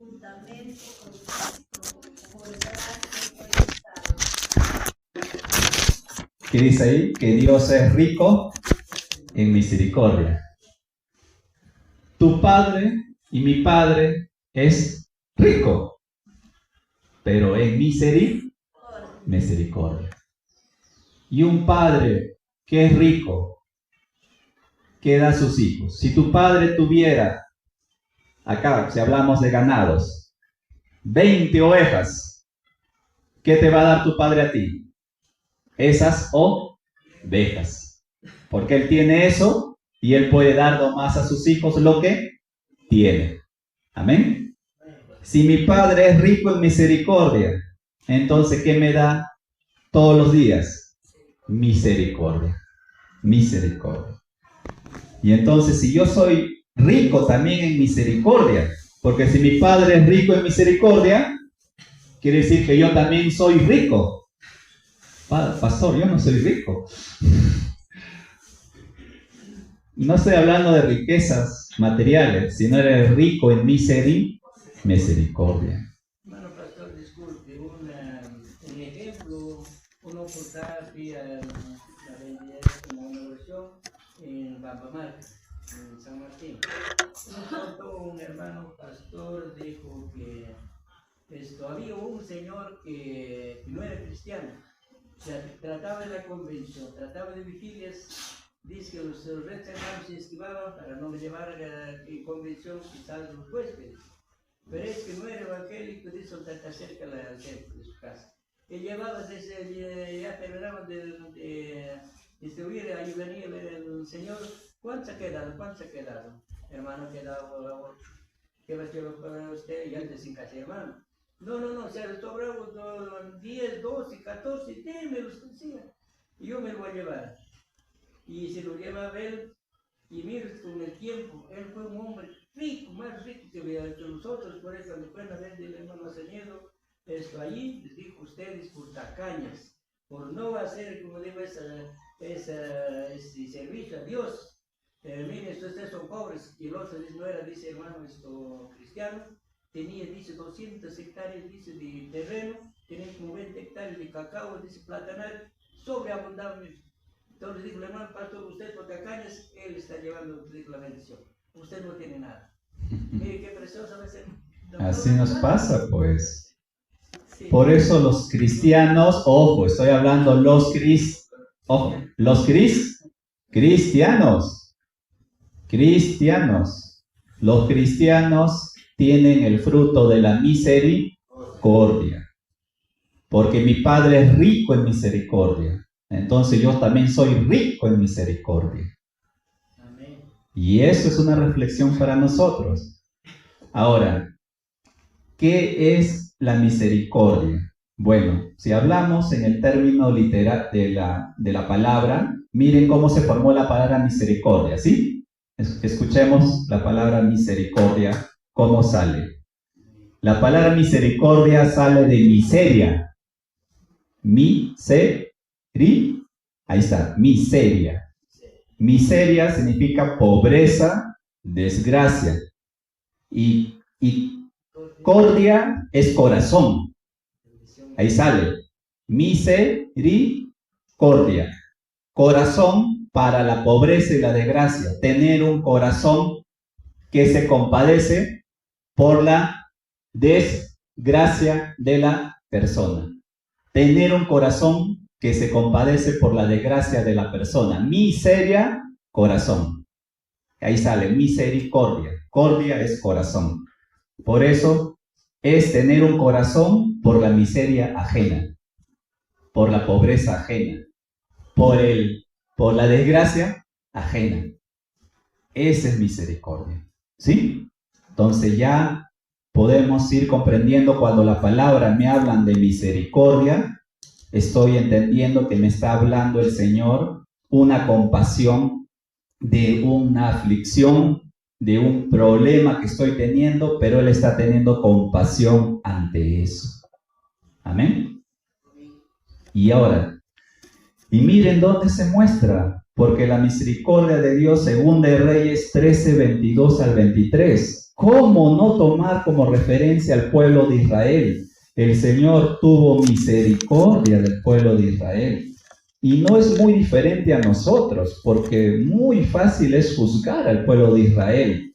juntamente con Cristo, por gracia fue dado. ¿Qué dice ahí? Que Dios es rico en misericordia. Tu Padre y mi Padre es rico, pero en misericordia. Y un padre que es rico, que da a sus hijos. Si tu padre tuviera, acá si hablamos de ganados, 20 ovejas, ¿qué te va a dar tu padre a ti? Esas ovejas. Porque él tiene eso y él puede dar más a sus hijos lo que tiene. Amén. Si mi padre es rico en misericordia, entonces ¿qué me da todos los días? Misericordia. Misericordia. Y entonces si yo soy rico también en misericordia, porque si mi padre es rico en misericordia, quiere decir que yo también soy rico. Pastor, yo no soy rico. No estoy hablando de riquezas materiales, sino eres rico en misericordia. Bueno, pastor, disculpe, un ejemplo, uno fotografía una versión en Bambamarca, en San Martín. Un hermano pastor dijo que había un señor que no era cristiano, trataba de la convención, trataba de vigilias. Dice que los restos hermanos se esquivaban para no llevar a la convención quizás los huéspedes. Pero es que no era evangélico, dice, tan cerca del centro de su casa. Él llevaba desde, ya terminaba de distribuir, ahí venía a ver el Señor, ¿cuánto ha quedado? ¿Cuánto ha quedado? Hermano, ha quedado 8. ¿Qué va a hacer para usted? Y antes sin casa, hermano. No, se le sobraron 10, 12, 14, démelos, decía. Y yo me lo voy a llevar. Y se lo lleva a ver, y mire, con el tiempo, él fue un hombre rico, más rico que nosotros. Por eso cuando fueron a ver del hermano Señedo, allí les dijo: ustedes por tacañas, por no hacer, como digo, ese servicio a Dios, miren, ustedes son pobres. Y el otro no era, dice, hermano, cristiano, tenía, dice, 200 hectáreas, dice, de terreno, tenía como 20 hectáreas de cacao, dice, platanal, sobreabundante. Entonces dijo el hermano pastor: usted por tacañas, él está llevando la bendición. Usted no tiene nada. Mire qué precioso a veces. Así nos pasa, pues. Sí. Por eso los cristianos, ojo, estoy hablando los cristianos. Los cristianos tienen el fruto de la misericordia. Porque mi Padre es rico en misericordia. Entonces yo también soy rico en misericordia. Amén. Y eso es una reflexión para nosotros. Ahora, ¿qué es la misericordia? Bueno, si hablamos en el término literal de la palabra, miren cómo se formó la palabra misericordia, ¿sí? Escuchemos la palabra misericordia, cómo sale. La palabra misericordia sale de miseria. Ahí está, miseria. Miseria significa pobreza, desgracia. Y cordia es corazón. Ahí sale, misericordia. Corazón para la pobreza y la desgracia. Tener un corazón que se compadece por la desgracia de la persona. Tener un corazón que se compadece por la desgracia de la persona. Miseria, corazón. Ahí sale, misericordia. Cordia es corazón. Por eso es tener un corazón por la miseria ajena, por la pobreza ajena, por la desgracia ajena. Esa es misericordia. ¿Sí? Entonces ya podemos ir comprendiendo cuando la palabra me hablan de misericordia, estoy entendiendo que me está hablando el Señor una compasión de una aflicción, de un problema que estoy teniendo, pero Él está teniendo compasión ante eso. Amén. Y ahora, y miren dónde se muestra, porque la misericordia de Dios, según de Reyes 13, 22 al 23, ¿Cómo no tomar como referencia al pueblo de Israel? El Señor tuvo misericordia del pueblo de Israel. Y no es muy diferente a nosotros, porque muy fácil es juzgar al pueblo de Israel,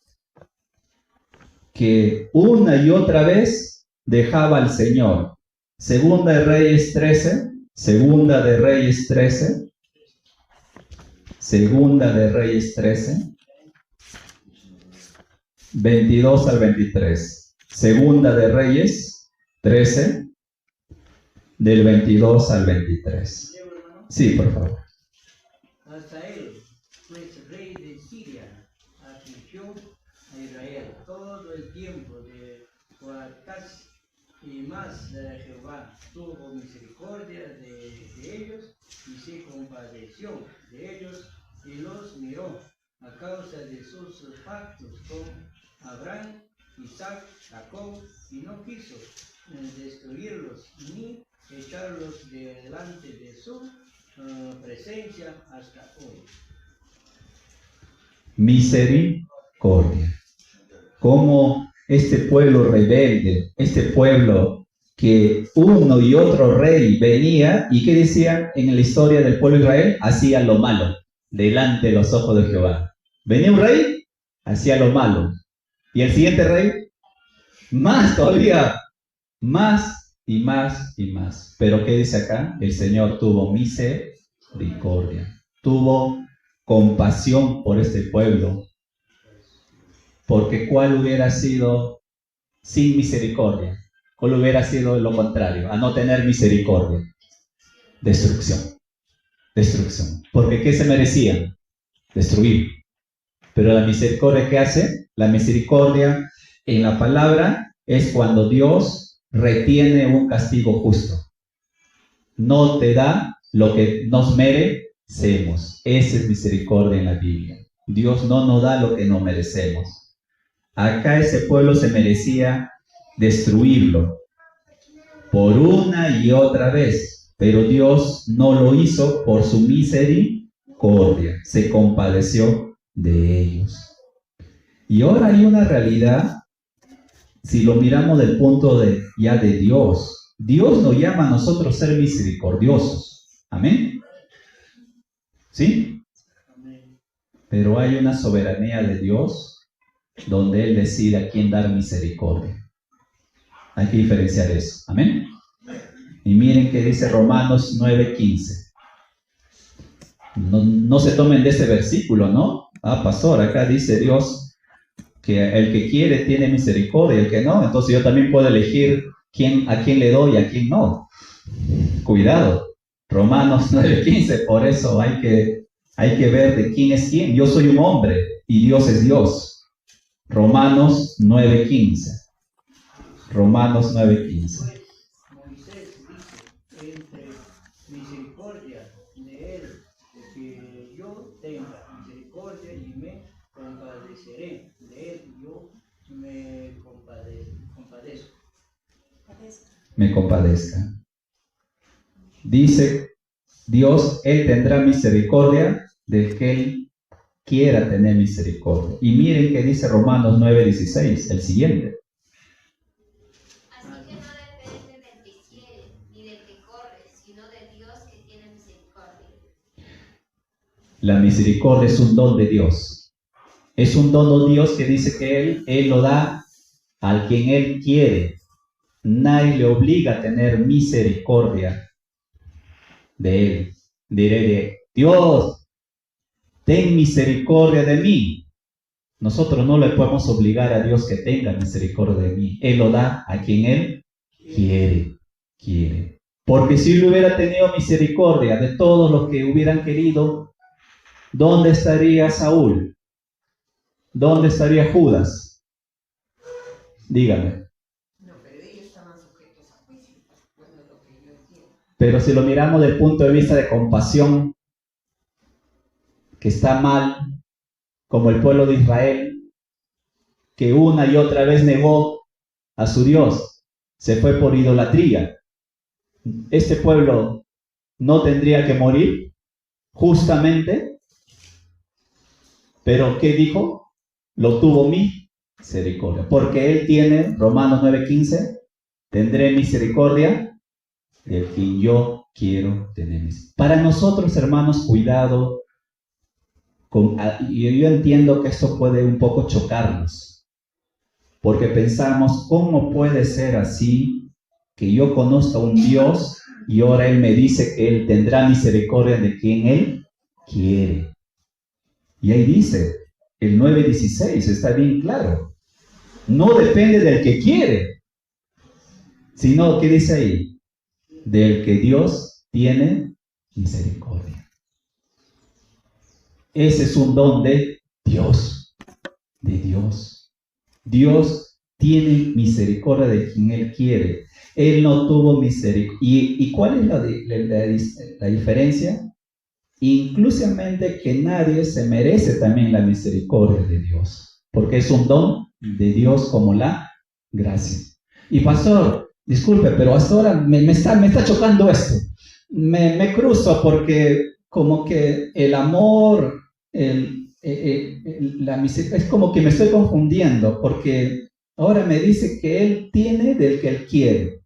que una y otra vez dejaba al Señor. Segunda de Reyes 13, Segunda de Reyes 13, Segunda de Reyes 13, 22 al 23. Segunda de Reyes 13, del 22 al 23. ¿Leo, hermano? Sí, por favor. Hasta él, pues rey de Siria, afligió a Israel todo el tiempo de Joacás, y más Jehová tuvo misericordia de ellos y se compadeció de ellos y los miró a causa de sus pactos con Abraham, Isaac, Jacob, y no quiso destruirlos ni echarlos delante de su presencia hasta hoy. Misericordia. Como este pueblo rebelde, este pueblo que uno y otro rey venía, y ¿qué decían en la historia del pueblo de Israel? Hacía lo malo delante de los ojos de Jehová. Venía un rey, hacía lo malo. Y el siguiente rey, más todavía, más y más y más. Pero ¿qué dice acá? El Señor tuvo misericordia, tuvo compasión por este pueblo. Porque ¿cuál hubiera sido sin misericordia? ¿Cuál hubiera sido lo contrario? A no tener misericordia. Destrucción. Destrucción. Porque ¿qué se merecían? Destruir. Pero la misericordia, ¿qué hace? La misericordia en la palabra es cuando Dios retiene un castigo justo. No te da lo que nos merecemos. Esa es misericordia en la Biblia. Dios no nos da lo que no merecemos. Acá ese pueblo se merecía destruirlo por una y otra vez, pero Dios no lo hizo por su misericordia, se compadeció de ellos. Y ahora hay una realidad, si lo miramos del punto de Dios, Dios nos llama a nosotros ser misericordiosos, ¿amén? ¿Sí? Pero hay una soberanía de Dios donde Él decide a quién dar misericordia. Hay que diferenciar eso. ¿Amén? Y miren que dice Romanos 9:15. No se tomen de ese versículo, ¿no? Ah, pastor, acá dice Dios que el que quiere tiene misericordia, el que no, entonces yo también puedo elegir a quién le doy y a quién no. Cuidado. Romanos 9:15, por eso hay que ver de quién es quién. Yo soy un hombre y Dios es Dios. Romanos 9:15. Romanos 9:15. Moisés dice, entre misericordia de él, de que yo tenga misericordia y me compadeceré de él, yo me compadezco. Me compadezca. Dice Dios, Él tendrá misericordia del que Él quiera tener misericordia. Y miren que dice Romanos 9:16, el siguiente. Así que no depende del que quiere, ni del que corre, sino de Dios que tiene misericordia. La misericordia es un don de Dios. Es un don de Dios que dice que Él lo da al quien Él quiere. Nadie le obliga a tener misericordia de Él. Diré, Dios, ten misericordia de mí. Nosotros no le podemos obligar a Dios que tenga misericordia de mí. Él lo da a quien Él quiere. Porque si Él hubiera tenido misericordia de todos los que hubieran querido, ¿dónde estaría Saúl? ¿Dónde estaría Judas? Dígame. No, pero ellos estaban sujetos a juicio. Bueno, lo que yo entiendo. Pero si lo miramos desde el punto de vista de compasión, que está mal, como el pueblo de Israel, que una y otra vez negó a su Dios, se fue por idolatría. Este pueblo no tendría que morir justamente, pero ¿qué dijo? Lo tuvo misericordia. Porque Él tiene, Romanos 9:15, tendré misericordia del quien yo quiero tener misericordia. Para nosotros, hermanos, cuidado. Yo entiendo que esto puede un poco chocarnos. Porque pensamos, ¿cómo puede ser así que yo conozca a un Dios y ahora Él me dice que Él tendrá misericordia de quien Él quiere? Y ahí dice, el 9:16, está bien claro. No depende del que quiere, sino, ¿qué dice ahí? Del que Dios tiene misericordia. Ese es un don de Dios, de Dios. Dios tiene misericordia de quien Él quiere. Él no tuvo misericordia. ¿Y cuál es la diferencia? Inclusivamente que nadie se merece también la misericordia de Dios, porque es un don de Dios como la gracia. Y pastor, disculpe, pero hasta ahora me está chocando esto. Me cruzo porque como que el amor, la misericordia, es como que me estoy confundiendo, porque ahora me dice que Él tiene del que Él quiere.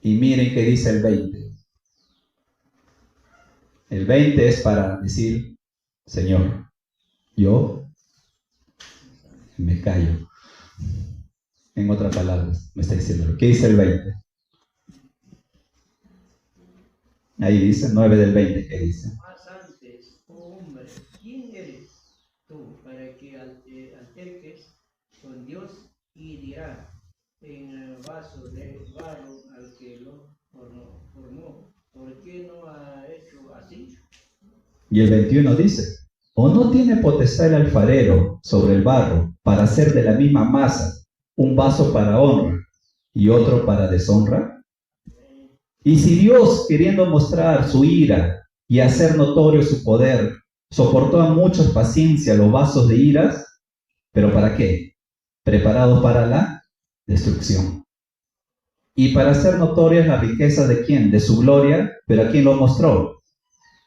Y miren que dice el 20. El 20 es para decir, Señor, yo me callo. En otras palabras, me está diciendo, ¿qué dice el 20? Ahí dice, 9 del 20, ¿qué dice? Más antes, oh hombre, ¿quién eres tú para que alterques con Dios y dirá en el vaso de barro al que lo formó? ¿Por qué no ha hecho así? Y el 21 dice, ¿o no tiene potestad el alfarero sobre el barro para hacer de la misma masa un vaso para honra y otro para deshonra? Y si Dios, queriendo mostrar su ira y hacer notorio su poder, soportó a muchos paciencia los vasos de iras, ¿pero para qué? Preparados para la destrucción. Y para hacer notorias las riquezas de quién, de su gloria, ¿pero a quién lo mostró?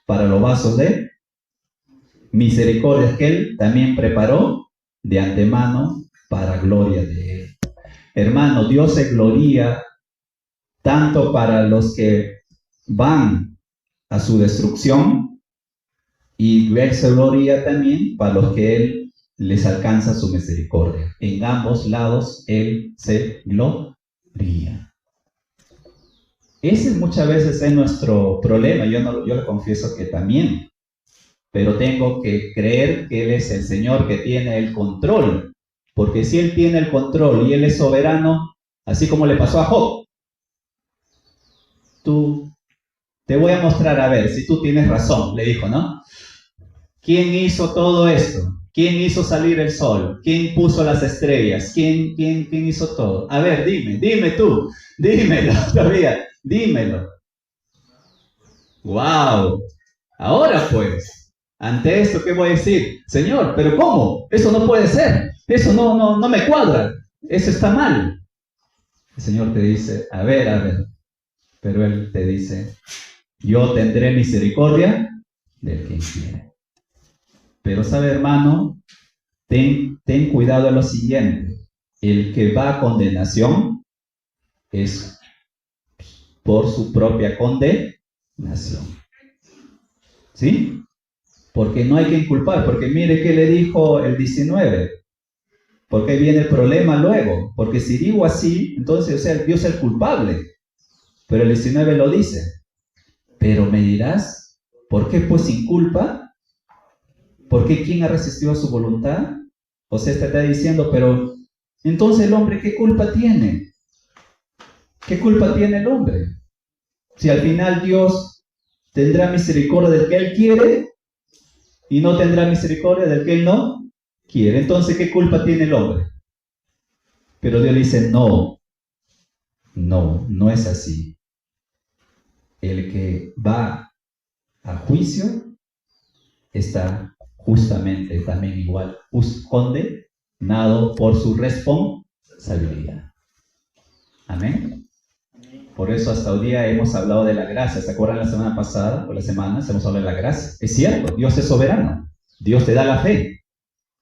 Para los vasos de misericordia que Él también preparó de antemano para gloria de Él. Hermano, Dios se gloria tanto para los que van a su destrucción y Él se gloria también para los que Él les alcanza su misericordia. En ambos lados Él se gloria. Ese muchas veces es nuestro problema. Yo le confieso que también. Pero tengo que creer que Él es el Señor que tiene el control. Porque si Él tiene el control y Él es soberano, así como le pasó a Job, te voy a mostrar a ver si tú tienes razón, le dijo, ¿no? ¿Quién hizo todo esto? ¿Quién hizo salir el sol? ¿Quién puso las estrellas? ¿Quién hizo todo? A ver, dime tú, dímelo todavía, dímelo. ¡Wow! Ahora pues, ante esto, ¿qué voy a decir? Señor, ¿pero cómo? Eso no puede ser, eso no me cuadra, eso está mal. El Señor te dice, a ver, pero Él te dice, yo tendré misericordia del que quiere. Pero sabe, hermano, ten cuidado de lo siguiente. El que va a condenación es por su propia condenación. ¿Sí? Porque no hay que inculpar. Porque mire qué le dijo el 19. Porque viene el problema luego. Porque si digo así, entonces, o sea, Dios es el culpable. Pero el 19 lo dice. Pero me dirás, ¿por qué pues sin culpa? ¿Por qué quién ha resistido a su voluntad? O sea, está diciendo, pero entonces el hombre, ¿qué culpa tiene? ¿Qué culpa tiene el hombre? Si al final Dios tendrá misericordia del que Él quiere y no tendrá misericordia del que Él no quiere. Entonces, ¿qué culpa tiene el hombre? Pero Dios le dice, no es así. El que va a juicio está justamente también igual condenado por su responsabilidad. Amén. Por eso hasta hoy día hemos hablado de la gracia. ¿Se acuerdan la semana pasada o las semanas? Hemos hablado de la gracia. Es cierto, Dios es soberano. Dios te da la fe.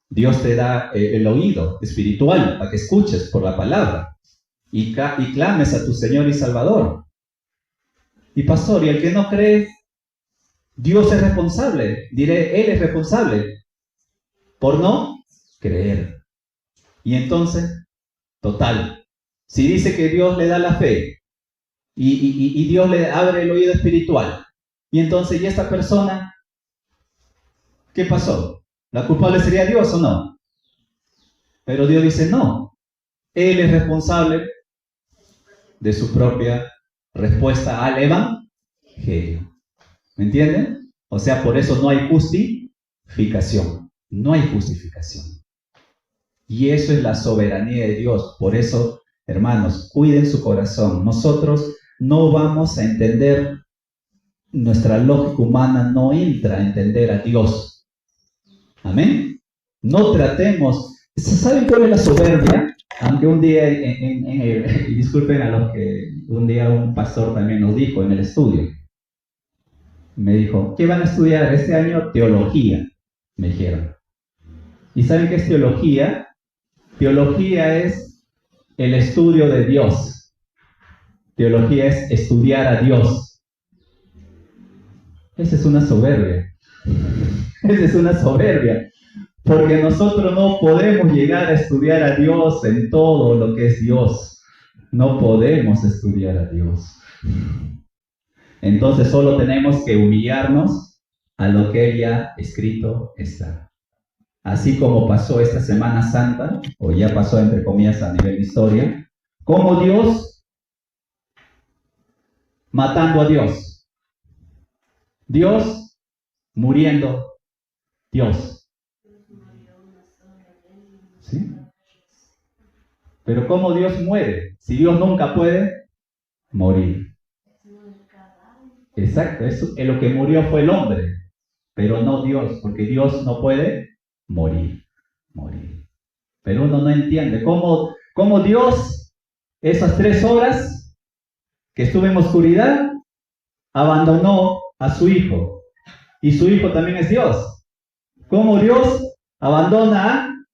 Dios te da el oído espiritual para que escuches por la palabra y clames a tu Señor y Salvador. Y pastor, y el que no cree, Dios es responsable. Diré, Él es responsable por no creer. Y entonces, total, si dice que Dios le da la fe y Dios le abre el oído espiritual, y entonces, ¿y esta persona qué pasó? ¿La culpable sería Dios o no? Pero Dios dice, no, Él es responsable de su propia respuesta al evangelio. ¿Me entienden? O sea, por eso no hay justificación. No hay justificación. Y eso es la soberanía de Dios. Por eso, hermanos, cuiden su corazón. Nosotros no vamos a entender, nuestra lógica humana no entra a entender a Dios. Amén. No tratemos. ¿Saben cuál es la soberbia? Aunque un día, y disculpen a los que un día un pastor también nos dijo en el estudio. Me dijo, ¿qué van a estudiar este año? Teología, me dijeron. ¿Y saben qué es teología? Teología es el estudio de Dios. Teología es estudiar a Dios. Esa es una soberbia. Esa es una soberbia. Porque nosotros no podemos llegar a estudiar a Dios en todo lo que es Dios. No podemos estudiar a Dios. Entonces solo tenemos que humillarnos a lo que Él ya escrito está. Así como pasó esta Semana Santa, o ya pasó entre comillas a nivel de historia, como Dios matando a Dios. Dios muriendo. Dios. ¿Sí? Pero ¿cómo Dios muere? Si Dios nunca puede morir. Exacto, eso, en lo que murió fue el hombre, pero no Dios, porque Dios no puede morir. Pero uno no entiende cómo Dios, esas 3 horas que estuvo en oscuridad, abandonó a su Hijo. Y su Hijo también es Dios. ¿Cómo Dios abandona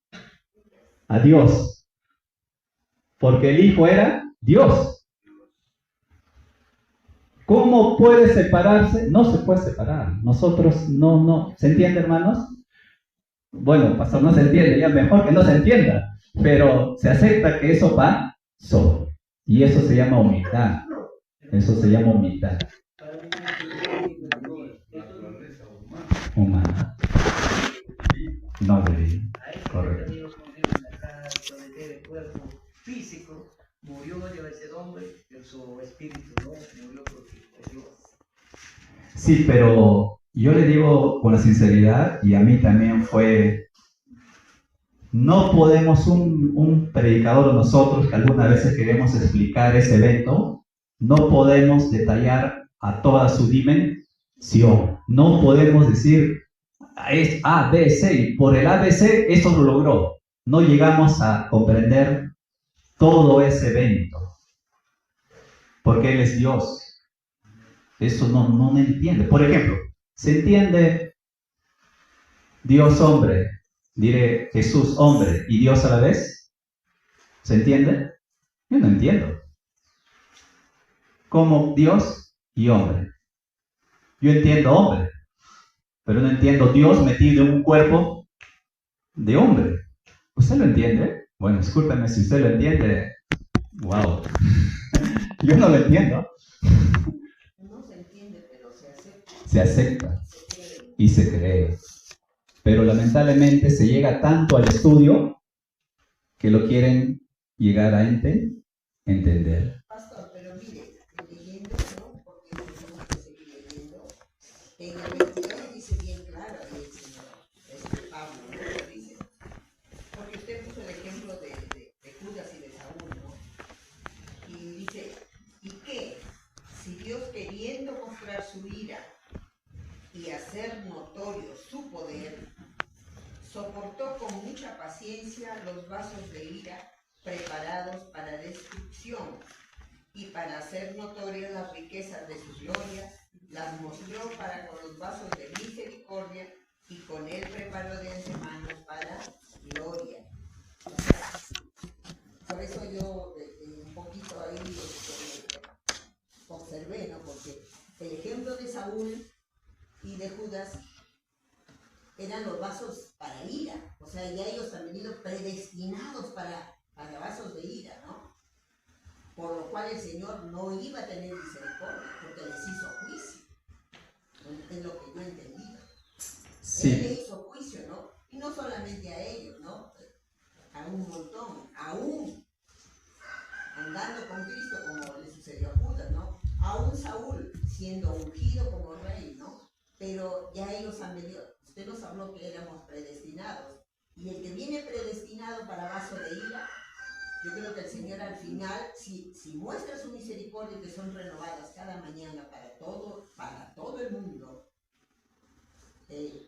a Dios? Porque el Hijo era Dios. ¿Cómo puede separarse? No se puede separar. Nosotros no. ¿Se entiende, hermanos? Bueno, pastor, no se entiende. Ya mejor que no se entienda. Pero se acepta que eso pasó. Y eso se llama humildad. Eso se llama humildad. Humana. No debería. Correcto. Físico murió de ese hombre, pero su espíritu no murió porque es Dios. Sí, pero yo le digo con la sinceridad, y a mí también fue, no podemos un predicador o nosotros que algunas veces queremos explicar ese evento, no podemos detallar a toda su dimensión. No podemos decir, es A, B, C, y por el ABC eso lo logró. No llegamos a comprender todo ese evento, porque Él es Dios. Eso no entiende. Por ejemplo, ¿se entiende Dios hombre? Diré Jesús hombre y Dios a la vez. ¿Se entiende? Yo no entiendo. Como Dios y hombre. Yo entiendo hombre, pero no entiendo Dios metido en un cuerpo de hombre. ¿Usted lo entiende? Bueno, discúlpeme si usted lo entiende. Wow. Yo no lo entiendo. No se entiende, pero se acepta. Se acepta y se cree. Pero lamentablemente se llega tanto al estudio que lo quieren llegar a entender. Pastor, pero mire, leyendo, ¿no? Porque tenemos que seguir leyendo. En el 22 dice bien claro ahí el Señor, Pablo, ¿no? Dice, porque usted puso el ejemplo de Judas y de Saúl, ¿no? Y dice, ¿y qué? Si Dios, queriendo mostrar su ira y hacer notorio su poder, soportó con mucha paciencia los vasos de ira preparados para destrucción, y para hacer notorias las riquezas de sus glorias, las mostró para con los vasos de misericordia, y con él preparó de antemano para por eso yo un poquito ahí observé, ¿no? Porque el ejemplo de Saúl y de Judas eran los vasos para ira, o sea, ya ellos han venido predestinados para vasos de ira, ¿no? Por lo cual el Señor no iba a tener misericordia, porque les hizo juicio, es lo que yo he entendido. Sí. Él le hizo juicio, ¿no? Y no solamente a ellos, ¿no? A un montón, aún andando con Cristo, como le sucedió a Judas, ¿no? Aún Saúl siendo ungido como rey, ¿no? Pero ya ellos han venido, usted nos habló que éramos predestinados, y el que viene predestinado para vaso de ira, yo creo que el Señor al final, si muestra su misericordia, que son renovadas cada mañana para todo el mundo,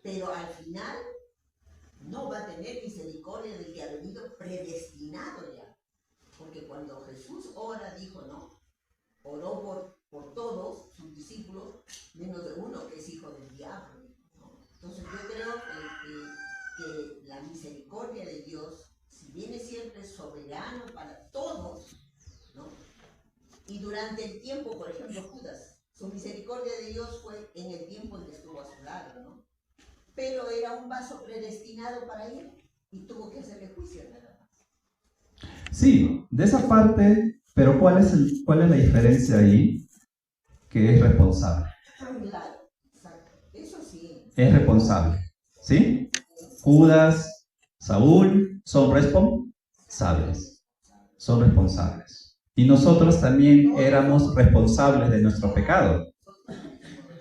pero al final no va a tener misericordia del que ha venido predestinado ya. Porque cuando Jesús ora, dijo, ¿no? Oró por todos sus discípulos, menos de uno que es hijo del diablo, ¿no? Entonces yo creo que la misericordia de Dios, si viene siempre soberano para todos, ¿no? Y durante el tiempo, por ejemplo, Judas, su misericordia de Dios fue en el tiempo en que estuvo a su lado, ¿no? Pero era un vaso predestinado para él y tuvo que hacerle juicio nada más. Sí, de esa parte, pero ¿cuál es la diferencia ahí? Que es responsable. Claro, exacto. Eso sí. Es responsable, ¿sí? Judas, Saúl son responsables. Son responsables. Y nosotros también éramos responsables de nuestro pecado.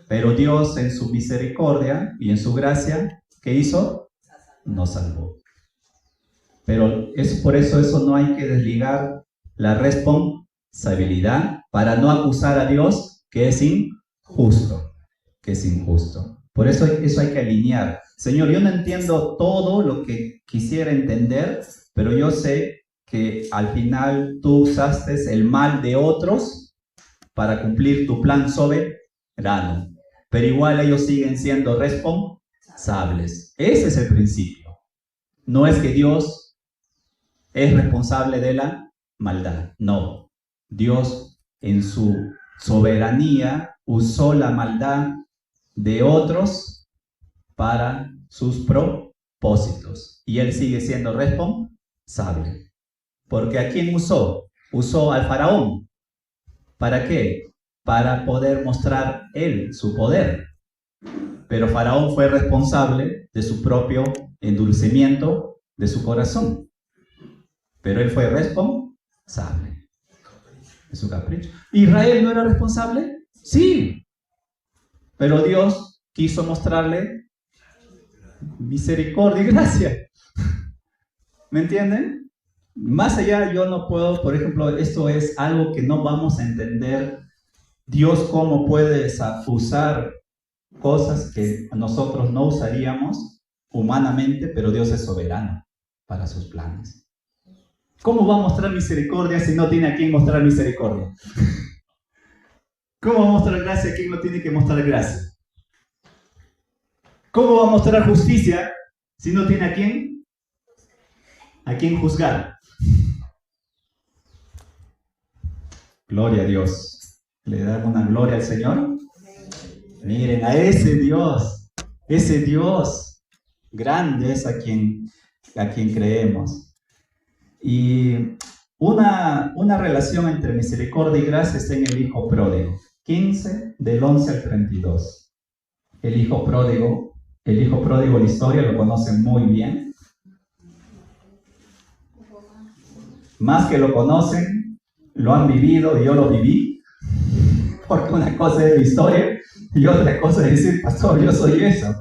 Pero Dios en su misericordia y en su gracia, ¿qué hizo? Nos salvó. Pero por eso no hay que desligar la responsabilidad para no acusar a Dios que es injusto. Por eso hay que alinear. Señor, yo no entiendo todo lo que quisiera entender, pero yo sé que al final tú usaste el mal de otros para cumplir tu plan soberano. Pero igual ellos siguen siendo responsables. Ese es el principio. No es que Dios es responsable de la maldad. No. Dios en su soberanía usó la maldad de otros para sus propósitos. Y Él sigue siendo responsable. Porque ¿a quién usó? Usó al faraón. ¿Para qué? Para poder mostrar él su poder. Pero Faraón fue responsable de su propio endulcimiento de su corazón. Pero él fue responsable de su capricho. ¿Israel no era responsable? Sí. Pero Dios quiso mostrarle misericordia y gracia. ¿Me entienden? Más allá yo no puedo, por ejemplo, esto es algo que no vamos a entender. Dios cómo puede usar cosas que nosotros no usaríamos humanamente, pero Dios es soberano para sus planes. ¿Cómo va a mostrar misericordia si no tiene a quién mostrar misericordia? ¿Cómo va a mostrar gracia a quien no tiene que mostrar gracia? ¿Cómo va a mostrar justicia si no tiene a quién juzgar? Gloria a Dios. ¿Le dan una gloria al Señor? Miren, a ese Dios grande es a quien creemos. Y una relación entre misericordia y gracia está en el Hijo Pródigo, 15 del 11 al 32. El Hijo Pródigo, la historia lo conocen muy bien. Más que lo conocen, lo han vivido y yo lo viví. Porque una cosa es la historia y otra cosa es decir, pastor, yo soy eso,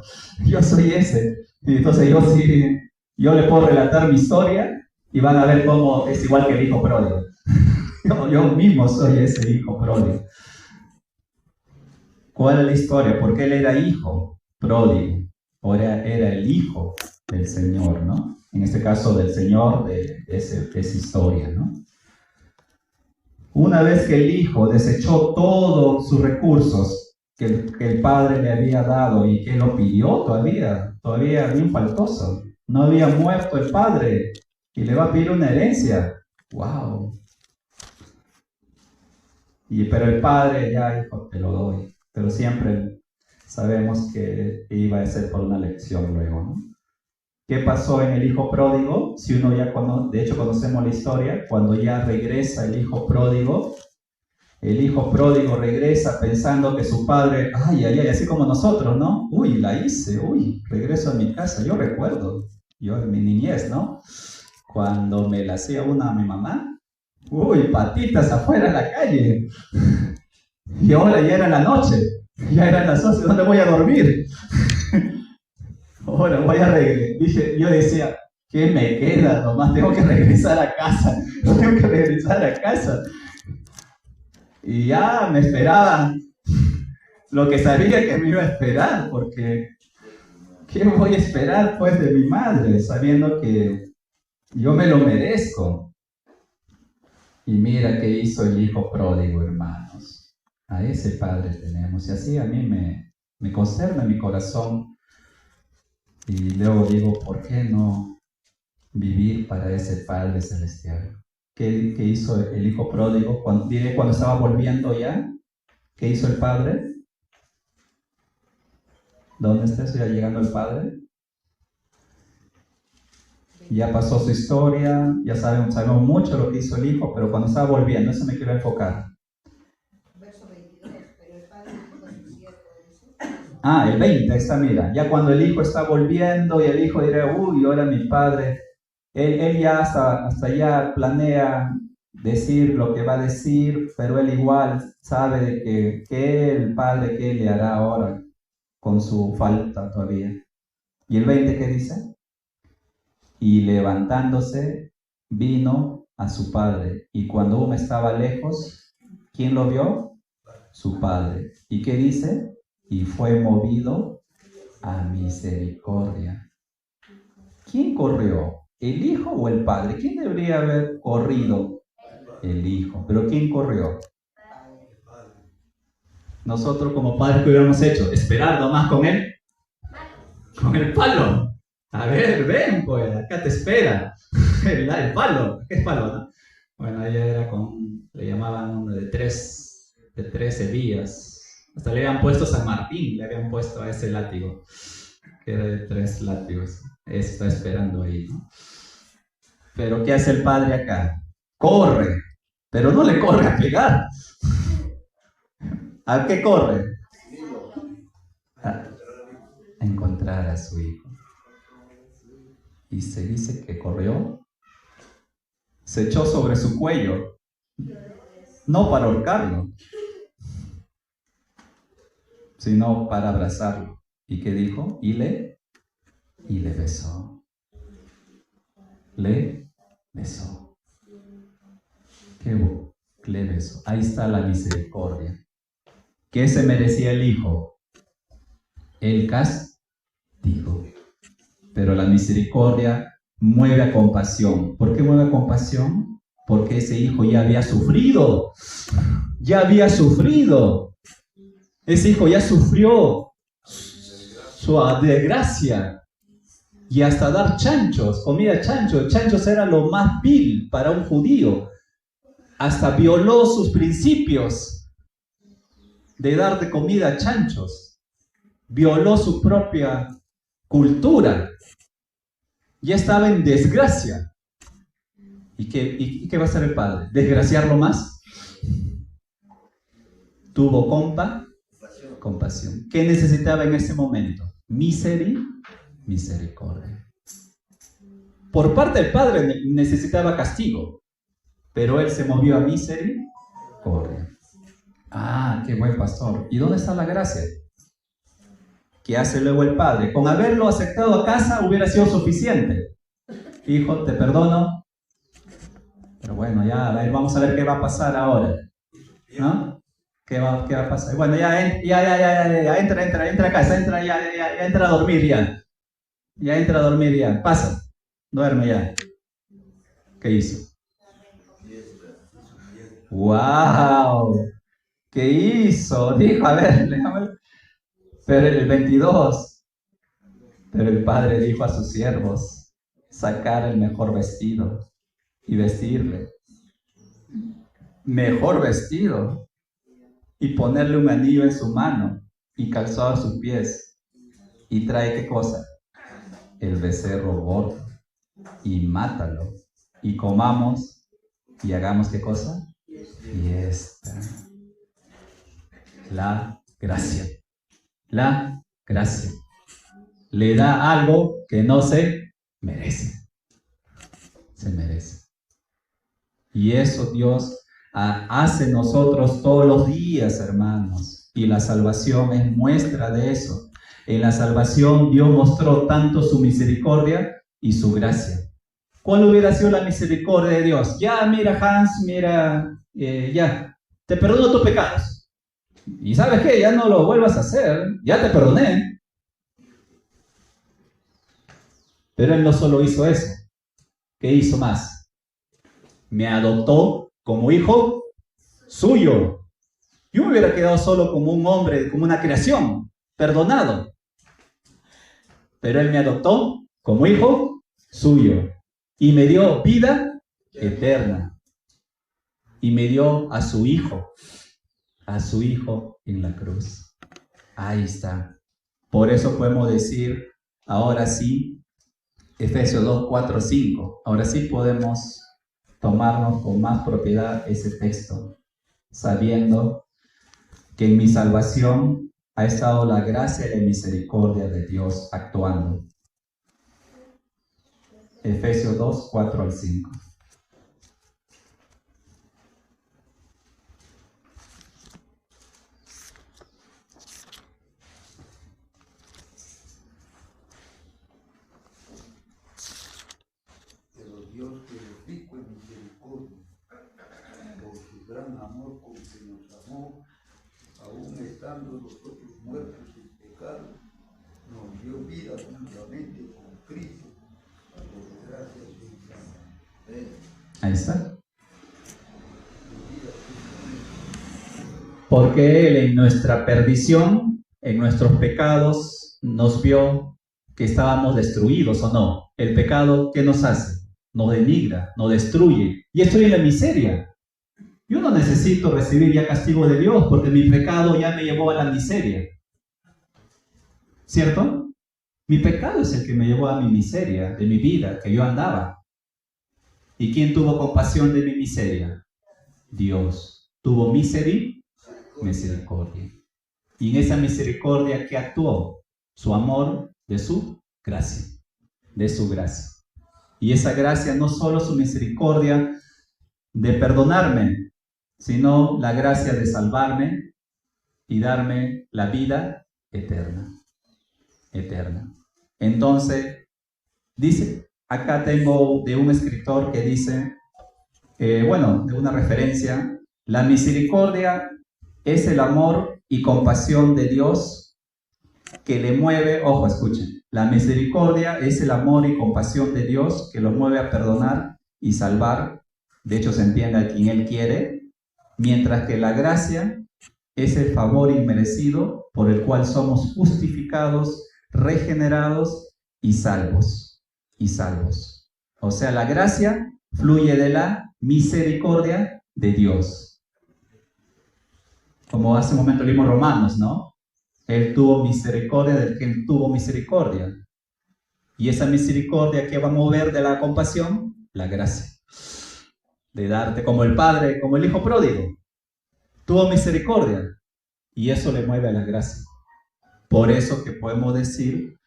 yo soy ese. Y entonces yo le puedo relatar mi historia y van a ver cómo es igual que el hijo pródigo. Yo mismo soy ese hijo pródigo. ¿Cuál es la historia? Porque él era hijo pródigo, ahora era el hijo del Señor, ¿no? En este caso del Señor de esa historia, ¿no? Una vez que el hijo desechó todos sus recursos que el padre le había dado y que lo pidió todavía bien faltoso, no había muerto el padre y le va a pedir una herencia. ¡Wow! Pero el padre, ya hijo, te lo doy. Pero siempre sabemos que iba a ser por una lección luego, ¿no? ¿Qué pasó en el hijo pródigo? Si uno ya de hecho conocemos la historia, cuando ya regresa el hijo pródigo regresa pensando que su padre, ay, así como nosotros, ¿no? Uy, la hice, regreso a mi casa. Yo recuerdo, yo en mi niñez, ¿no? Cuando me la hacía una a mi mamá, patitas afuera en la calle. Y ahora ya era la noche, ya eran las 11, ¿dónde voy a dormir? Ahora voy a regresar. Yo decía, ¿qué me queda? Nomás tengo que regresar a casa. Y ya me esperaban lo que sabía que me iba a esperar, porque ¿qué voy a esperar pues de mi madre? Sabiendo que yo me lo merezco. Y mira qué hizo el hijo pródigo, hermanos. A ese padre tenemos. Y así a mí me consterna mi corazón. Y luego digo, ¿por qué no vivir para ese Padre Celestial? ¿Qué hizo el hijo pródigo? Cuando estaba volviendo ya, ¿qué hizo el padre? ¿Dónde está eso? Ya llegando el padre. Ya pasó su historia, ya sabemos mucho lo que hizo el hijo, pero cuando estaba volviendo, eso me quiero enfocar. Verso 22, pero el padre dijo a su siervo, dice. El 20, está, mira, ya cuando el hijo está volviendo y el hijo dirá, ahora mi padre, él ya hasta ya planea decir lo que va a decir, pero él igual sabe de que el padre, ¿qué le hará ahora con su falta todavía? ¿Y el 20 qué dice? Y levantándose, vino a su padre. Y cuando aún estaba lejos, ¿quién lo vio? Su padre. ¿Y qué dice? Y fue movido a misericordia. ¿Quién corrió? ¿El hijo o el padre? ¿Quién debería haber corrido? El hijo. ¿Pero quién corrió? Nosotros como padres, ¿qué hubiéramos hecho? Esperar nomás con él. Con el palo. A ver, ven pues, acá te espera. El palo. ¿Qué es palo, no? Bueno, ella era le llamaban uno de 13 vías. Hasta le habían puesto San Martín, le habían puesto a ese látigo, que era de 3 látigos. Está esperando ahí, ¿no? Pero ¿qué hace el padre acá? Corre, pero no le corre a pegar. ¿A qué corre? A encontrar a su hijo. Y se dice que corrió, se echó sobre su cuello, no para ahorcarlo, sino para abrazarlo. ¿Y qué dijo? Y le besó. Le besó. Le besó. Ahí está la misericordia. ¿Qué se merecía el hijo? El castigo. Pero la misericordia mueve a compasión. ¿Por qué mueve a compasión? Porque ese hijo ya había sufrido. Ya había sufrido. Ese hijo ya sufrió su desgracia. Y hasta dar chanchos, comida chanchos. Chanchos era lo más vil para un judío. Hasta violó sus principios de dar de comida a chanchos. Violó su propia cultura. Ya estaba en desgracia. ¿Y qué va a hacer el padre? ¿Desgraciarlo más? Tuvo compasión. ¿Qué necesitaba en ese momento? Misericordia. Por parte del padre necesitaba castigo, pero él se movió a misericordia. Qué buen pastor. ¿Y dónde está la gracia? ¿Qué hace luego el padre? Con haberlo aceptado a casa hubiera sido suficiente. Hijo, te perdono. Pero bueno, ya vamos a ver qué va a pasar ahora. ¿No? ¿Qué va a pasar? Bueno, ya entra a casa, entra a dormir ya. Ya entra a dormir ya. Pasa. Duerme ya. ¿Qué hizo? ¡Wow! ¿Qué hizo? Dijo, a ver, déjame. Pero el 22. Pero el padre dijo a sus siervos: sacar el mejor vestido y vestirle, mejor vestido y ponerle un anillo en su mano y calzado a sus pies. Y trae, ¿qué cosa? El becerro gordo, y mátalo, y comamos, y hagamos, ¿qué cosa? Fiesta. La gracia. La gracia. Le da algo que no se merece. Se merece. Y eso Dios hace nosotros todos los días, hermanos. Y la salvación es muestra de eso. En la salvación Dios mostró tanto su misericordia y su gracia. ¿Cuál hubiera sido la misericordia de Dios? Ya, mira Hans, mira, ya, te perdono tus pecados. Y ¿sabes qué? Ya no lo vuelvas a hacer, ya te perdoné. Pero Él no solo hizo eso. ¿Qué hizo más? Me adoptó como hijo suyo. Yo me hubiera quedado solo como un hombre, como una creación, perdonado. Pero Él me adoptó como hijo suyo y me dio vida eterna. Y me dio a su hijo en la cruz. Ahí está. Por eso podemos decir, ahora sí, Efesios 2, 4, 5. Ahora sí podemos tomarnos con más propiedad ese texto, sabiendo que en mi salvación ha estado la gracia y la misericordia de Dios actuando. Efesios 2, 4 al 5. Pero Dios, que es rico en misericordia, por su gran amor con que nos amó, aún estando nosotros muertos en pecado, nos dio vida juntamente con Cristo. Por gracia Ahí está. Porque Él en nuestra perdición, en nuestros pecados, nos vio que estábamos destruidos, ¿o no? El pecado, ¿qué nos hace? Nos denigra, nos destruye. Y estoy en la miseria. Yo no necesito recibir ya castigo de Dios porque mi pecado ya me llevó a la miseria. ¿Cierto? Mi pecado es el que me llevó a mi miseria, de mi vida, que yo andaba. ¿Y quién tuvo compasión de mi miseria? Dios. Tuvo misericordia. Y en esa misericordia, ¿qué actuó? Su amor de su gracia. De su gracia. Y esa gracia no solo su misericordia de perdonarme, sino la gracia de salvarme y darme la vida eterna. Eterna. Entonces, dice, acá tengo de un escritor que dice, de una referencia, la misericordia es el amor y compasión de Dios que le mueve, ojo, escuchen, la misericordia es el amor y compasión de Dios que lo mueve a perdonar y salvar, de hecho se entiende a quien Él quiere, mientras que la gracia es el favor inmerecido por el cual somos justificados, regenerados y salvos. O sea, la gracia fluye de la misericordia de Dios. Como hace un momento leímos Romanos, ¿no? Él tuvo misericordia del que Él tuvo misericordia. Y esa misericordia que va a mover de la compasión, la gracia. De darte como el Padre, como el Hijo pródigo. Tuvo misericordia. Y eso le mueve a la gracia. Por eso que podemos decir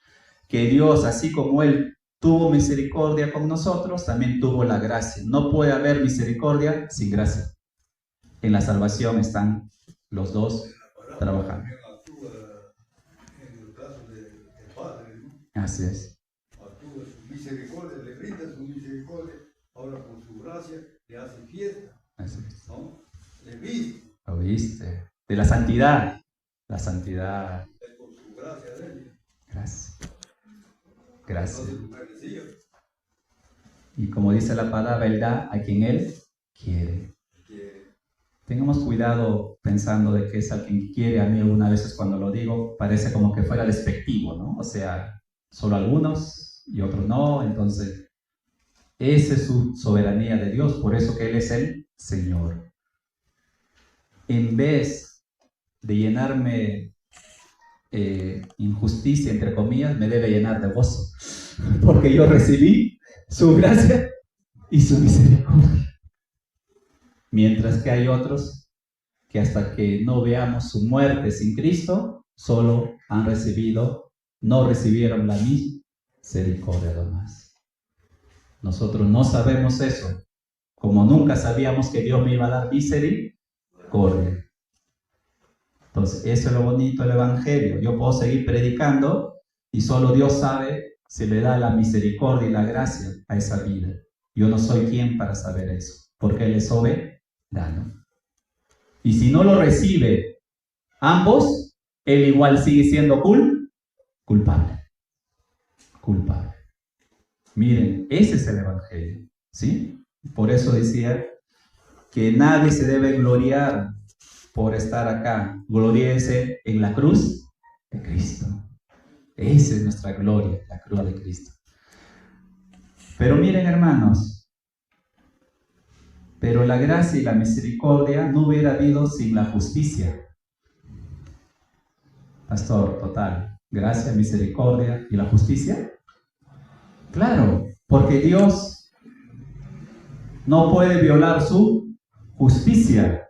que Dios, así como Él tuvo misericordia con nosotros, también tuvo la gracia. No puede haber misericordia sin gracia. En la salvación están los dos trabajando. En el caso del Padre, ¿no? Así es. Actúa su misericordia, le brinda su misericordia, ahora por su gracia le hace fiesta, Así es. ¿no? Le viste. Lo viste. De la santidad. La santidad. Es por su gracia de él. Gracias. Gracias. Entonces lo merecía. Y como dice la palabra, Él da a quien Él quiere. Tengamos cuidado pensando de que es a quien quiere. A mí algunas veces cuando lo digo parece como que fuera despectivo, ¿no? O sea, solo algunos y otros no. Entonces, esa es su soberanía de Dios. Por eso que Él es el Señor. en vez de llenarme injusticia, entre comillas, me debe llenar de gozo, porque yo recibí su gracia y su misericordia. Mientras que hay otros que hasta que no veamos su muerte sin Cristo, solo han recibido, no recibieron la misericordia nomás. Nosotros no sabemos eso, como nunca sabíamos que Dios me iba a dar misericordia. Entonces, eso es lo bonito del Evangelio. Yo puedo seguir predicando y solo Dios sabe si le da la misericordia y la gracia a esa vida. Yo no soy quien para saber eso, porque Él es soberano. Y si no lo recibe ambos, Él igual sigue siendo culpable. Culpable. Miren, ese es el Evangelio, ¿sí? Por eso decía que nadie se debe gloriar por estar acá. Gloríese en la cruz de Cristo. Esa es nuestra gloria, la cruz de Cristo. Pero miren, hermanos, pero la gracia y la misericordia no hubiera habido sin la justicia. Pastor, total, gracia, misericordia y la justicia. Claro, porque Dios no puede violar su justicia.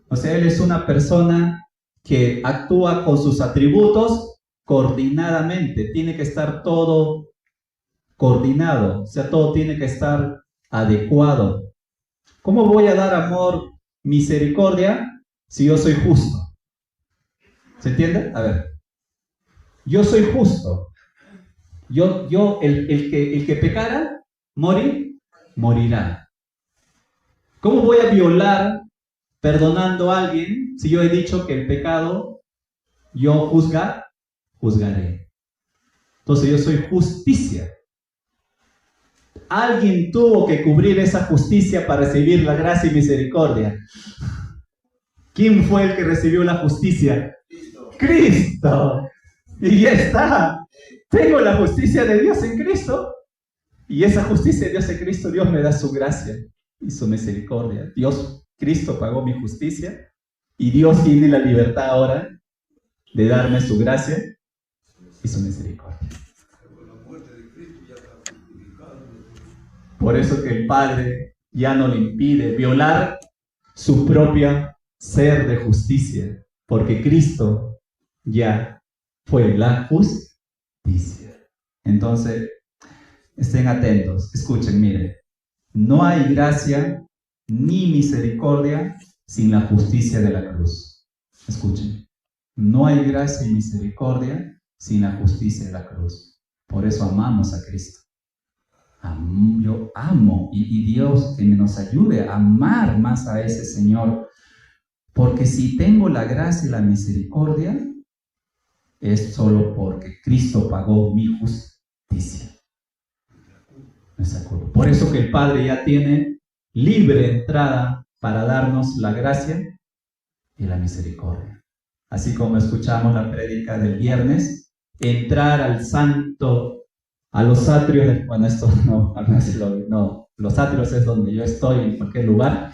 O sea, Él es una persona que actúa con sus atributos coordinadamente. Tiene que estar todo coordinado. O sea, todo tiene que estar adecuado. ¿Cómo voy a dar amor, misericordia, si yo soy justo? ¿Se entiende? A ver. Yo soy justo. El que pecara, morirá. ¿Cómo voy a violar perdonando a alguien si yo he dicho que el pecado yo juzgaré? Entonces yo soy justicia. Alguien tuvo que cubrir esa justicia para recibir la gracia y misericordia. ¿Quién fue el que recibió la justicia? Cristo. Y ya está. Tengo la justicia de Dios en Cristo. Y esa justicia de Dios en Cristo, Dios me da su gracia y su misericordia. Cristo pagó mi justicia y Dios tiene la libertad ahora de darme su gracia y su misericordia. Por eso que el Padre ya no le impide violar su propia ser de justicia, porque Cristo ya fue la justicia. Entonces, estén atentos, escuchen, miren, no hay gracia ni misericordia sin la justicia de la cruz. Escuchen, no hay gracia y misericordia sin la justicia de la cruz. Por eso amamos a Cristo. Yo amo y Dios que nos ayude a amar más a ese Señor, porque si tengo la gracia y la misericordia es solo porque Cristo pagó mi justicia. Por eso que el Padre ya tiene libre entrada para darnos la gracia y la misericordia. Así como escuchamos la prédica del viernes, entrar al santo, a los atrios, bueno, esto no, los atrios es donde yo estoy, en cualquier lugar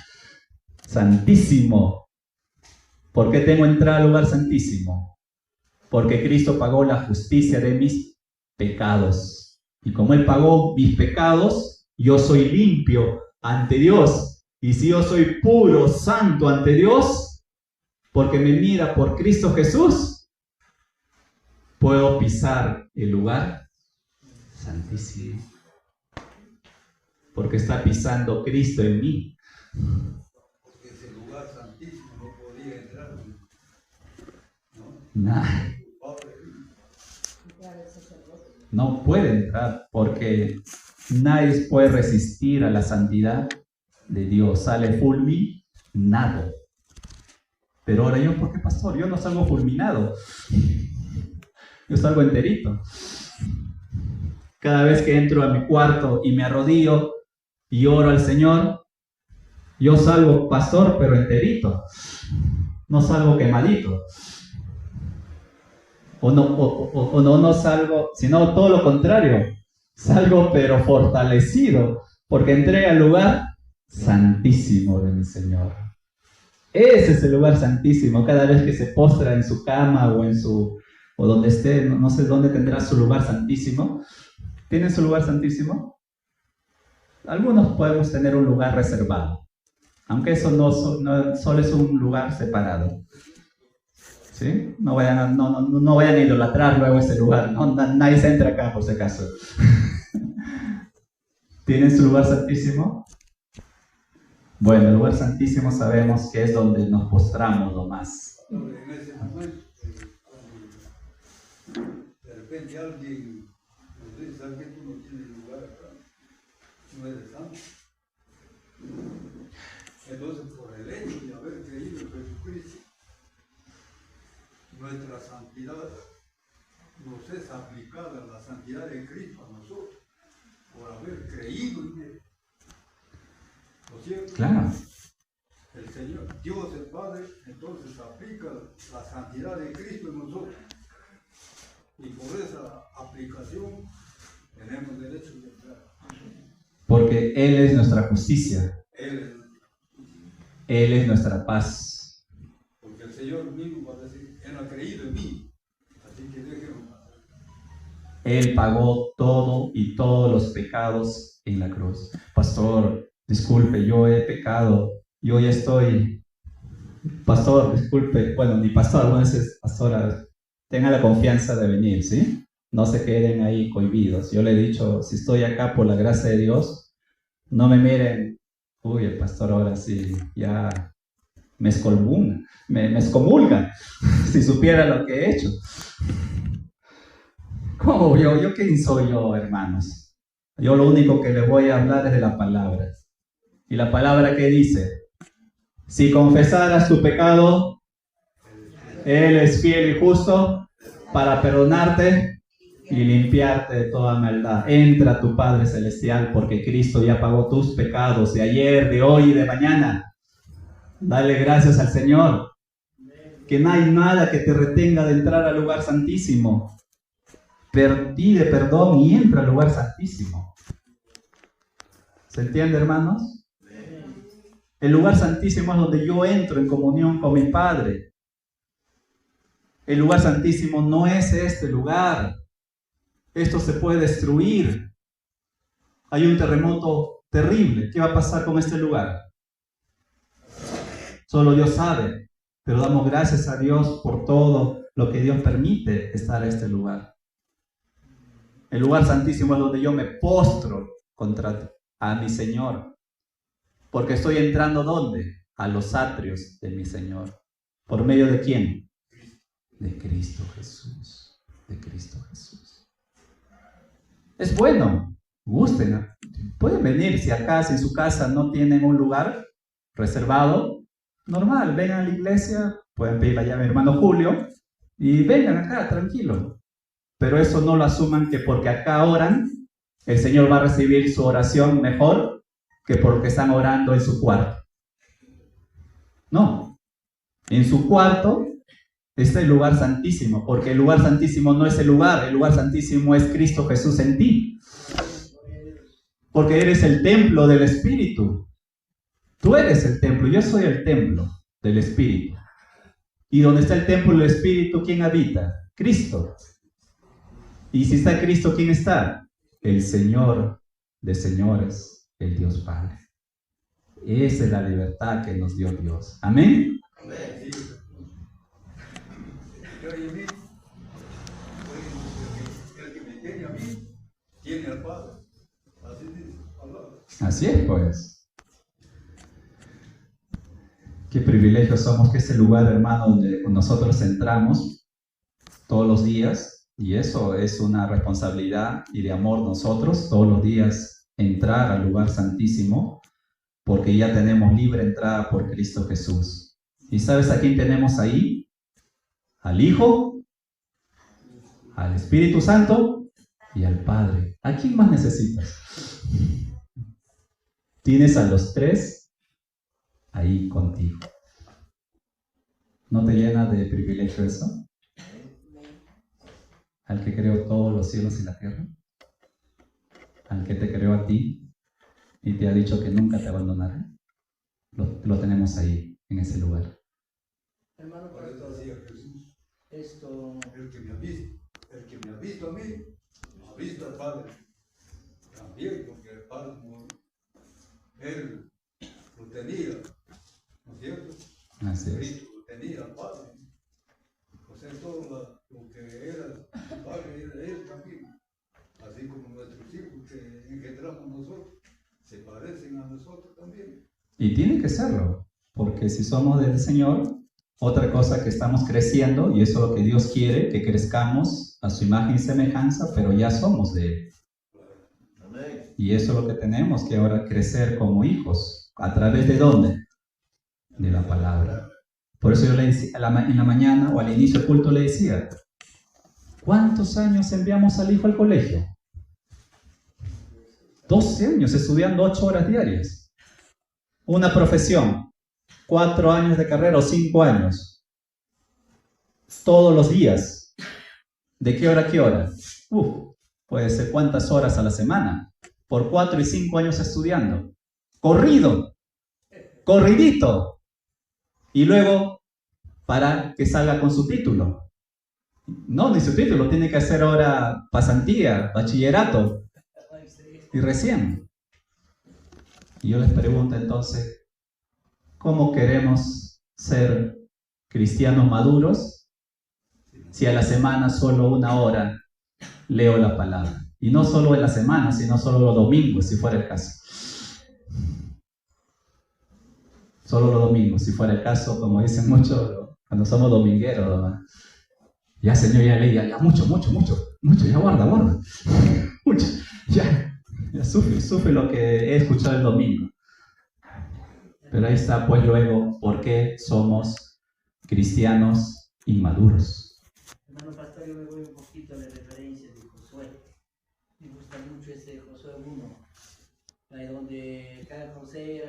santísimo. ¿Por qué tengo entrada al lugar santísimo? Porque Cristo pagó la justicia de mis pecados. Y como Él pagó mis pecados, yo soy limpio ante Dios. Y si yo soy puro, santo ante Dios, porque me mira por Cristo Jesús, puedo pisar el lugar santísimo, porque está pisando Cristo en mí. Porque ese lugar santísimo no podía entrar, no puede entrar, porque nadie puede resistir a la santidad de Dios. Sale fulminado. Pero ahora yo, ¿por qué, pastor? Yo no salgo fulminado, yo salgo enterito. Cada vez que entro a mi cuarto y me arrodillo y oro al Señor, yo salgo, pastor, pero enterito. No salgo quemadito. No salgo, sino todo lo contrario. Salgo pero fortalecido, porque entré al lugar santísimo de mi Señor. Ese es el lugar santísimo. Cada vez que se postra en su cama o donde esté, no sé dónde tendrá su lugar santísimo. ¿Tienen su lugar santísimo? Algunos podemos tener un lugar reservado, aunque eso no solo es un lugar separado. ¿Sí? No vayan a idolatrar luego ese lugar. Nadie se entra acá por si acaso. ¿Tienen su lugar santísimo? Bueno, el lugar santísimo sabemos que es donde nos postramos nomás. En ese momento, cuando de repente alguien nos dice, ¿sabes que tú no tienes lugar acá? No eres santo. Entonces, por el hecho de haber creído en Jesucristo, nuestra santidad nos es aplicada, la santidad de Cristo a nosotros, por haber creído en Él. ¿No es cierto? Claro. El Señor, Dios el Padre, entonces aplica la santidad de Cristo en nosotros. Y por esa aplicación tenemos derecho de entrar. Porque Él es nuestra justicia. Él es nuestra paz. Porque el Señor mismo va a decir, Él ha creído en mí. Así que déjenlo pasar. Él pagó todo y todos los pecados en la cruz. Pastor, disculpe, yo he pecado. Yo ya estoy... Pastor, disculpe. Bueno, ni pastor, algunas veces, pastora, tenga la confianza de venir, ¿sí? No se queden ahí cohibidos. Yo le he dicho, si estoy acá por la gracia de Dios, no me miren, uy, el pastor ahora sí, ya me excomulga, si supiera lo que he hecho. ¿Cómo? ¿Yo quién soy yo, hermanos? Yo lo único que le voy a hablar es de la palabra. Y la palabra que dice, si confesaras tu pecado, Él es fiel y justo para perdonarte y limpiarte de toda maldad. Entra a tu Padre Celestial porque Cristo ya pagó tus pecados de ayer, de hoy y de mañana. Dale gracias al Señor. Que no hay nada que te retenga de entrar al lugar santísimo. Pide perdón y entra al lugar santísimo. ¿Se entiende, hermanos? El lugar santísimo es donde yo entro en comunión con mi Padre. El lugar santísimo no es este lugar. Esto se puede destruir. Hay un terremoto terrible. ¿Qué va a pasar con este lugar? Solo Dios sabe. Pero damos gracias a Dios por todo lo que Dios permite estar en este lugar. El lugar santísimo es donde yo me postro a mi Señor. Porque estoy entrando ¿dónde? A los atrios de mi Señor. ¿Por medio de quién? De Cristo Jesús. De Cristo Jesús. Es bueno. Gusten. Pueden venir. Si acá, si en su casa no tienen un lugar reservado, normal. Vengan a la iglesia. Pueden pedir la llave a mi hermano Julio. Y vengan acá, tranquilo. Pero eso no lo asuman que porque acá oran, el Señor va a recibir su oración mejor que porque están orando en su cuarto. No. En su cuarto está el lugar santísimo, porque el lugar santísimo no es el lugar santísimo es Cristo Jesús en ti. Porque eres el templo del Espíritu. Tú eres el templo, yo soy el templo del Espíritu. Y donde está el templo del Espíritu, ¿quién habita? Cristo. Y si está Cristo, ¿quién está? El Señor de señores, el Dios Padre. Esa es la libertad que nos dio Dios. Amén. Amén. El que me tiene a mí, tiene al Padre. Así dice la palabra. Así es, pues. Qué privilegio somos que ese lugar, hermano, donde nosotros entramos todos los días, y eso es una responsabilidad y de amor nosotros, todos los días entrar al lugar santísimo, porque ya tenemos libre entrada por Cristo Jesús. ¿Y sabes a quién tenemos ahí? Al Hijo, al Espíritu Santo y al Padre. ¿A quién más necesitas? Tienes a los tres ahí contigo. ¿No te llena de privilegio eso? Al que creó todos los cielos y la tierra. Al que te creó a ti y te ha dicho que nunca te abandonará. Lo tenemos ahí. en ese lugar. Hermano Por eso pastor, decía Jesús, esto, el que me ha visto a mí, ha visto al Padre. También, porque el Padre, él lo tenía, ¿no es cierto? Así es. Cristo lo tenía al Padre. O sea, todo lo que era el Padre era él también. Así como nuestros hijos que engendramos nosotros, se parecen a nosotros también. Y tiene que serlo, porque si somos del Señor, otra cosa que estamos creciendo, y eso es lo que Dios quiere, que crezcamos a su imagen y semejanza, pero ya somos de Él. Y eso es lo que tenemos que ahora crecer como hijos. ¿A través de dónde? De la palabra. Por eso yo le decía, en la mañana o al inicio del culto le decía, ¿cuántos años enviamos al hijo al colegio? 12 años estudiando 8 horas diarias. Una profesión, 4 años de carrera o 5 años. Todos los días. ¿De qué hora a qué hora? Puede ser cuántas horas a la semana. Por 4 y 5 años estudiando. Corrido. Corridito. Y luego para que salga con su título. No, ni su título. Tiene que hacer ahora pasantía, bachillerato. Y recién. Y yo les pregunto entonces, ¿cómo queremos ser cristianos maduros si a la semana solo 1 hora leo la palabra? Y no solo en la semana, sino solo los domingos, si fuera el caso. Solo los domingos, si fuera el caso, como dicen muchos, cuando somos domingueros, ¿no? Ya Señor, ya leí, ya mucho, ya guarda. Mucho, ya sufre lo que he escuchado el domingo. Pero ahí está, pues luego, ¿por qué somos cristianos inmaduros? hermano pastor, yo me voy un poquito a la referencia de Josué. Me gusta mucho ese Josué 1, ahí donde cada Josué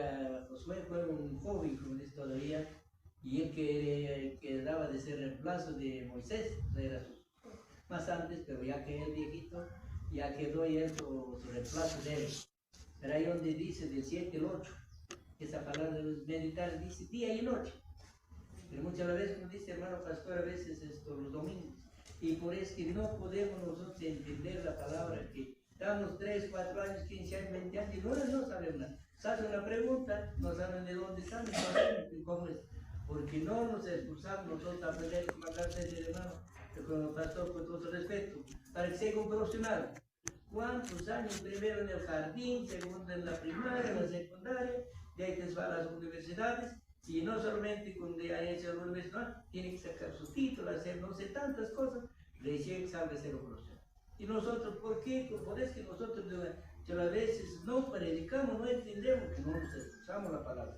fue un joven, como dice todavía, y él que daba de ser reemplazo de Moisés, era más antes, pero ya que es viejito, ya quedó ya su reemplazo de él. Pero ahí donde dice del 7 al 8, esa palabra de meditar dice día y noche. Pero muchas veces, como dice hermano pastor, a veces los domingos. Y por eso que no podemos nosotros entender la palabra, que estamos 3, 4 años, 15 años, 20 años, y no saben nada. Se hacen una pregunta, no saben de dónde están, no saben cómo es. Porque no nos esforzamos nosotros a aprender como acá se dice, hermano, con pastor, con todo respeto, para que sea un profesional. ¿Cuántos años? Primero en el jardín, segundo en la primaria, en la secundaria, de ahí te va a las universidades, y no solamente cuando haya hecho la universidad, tiene que sacar su título, hacer no sé tantas cosas, recién sabe ser un profesional. Y nosotros, ¿por qué? Por eso que nosotros a veces no predicamos, no entendemos que no nos escuchamos la palabra.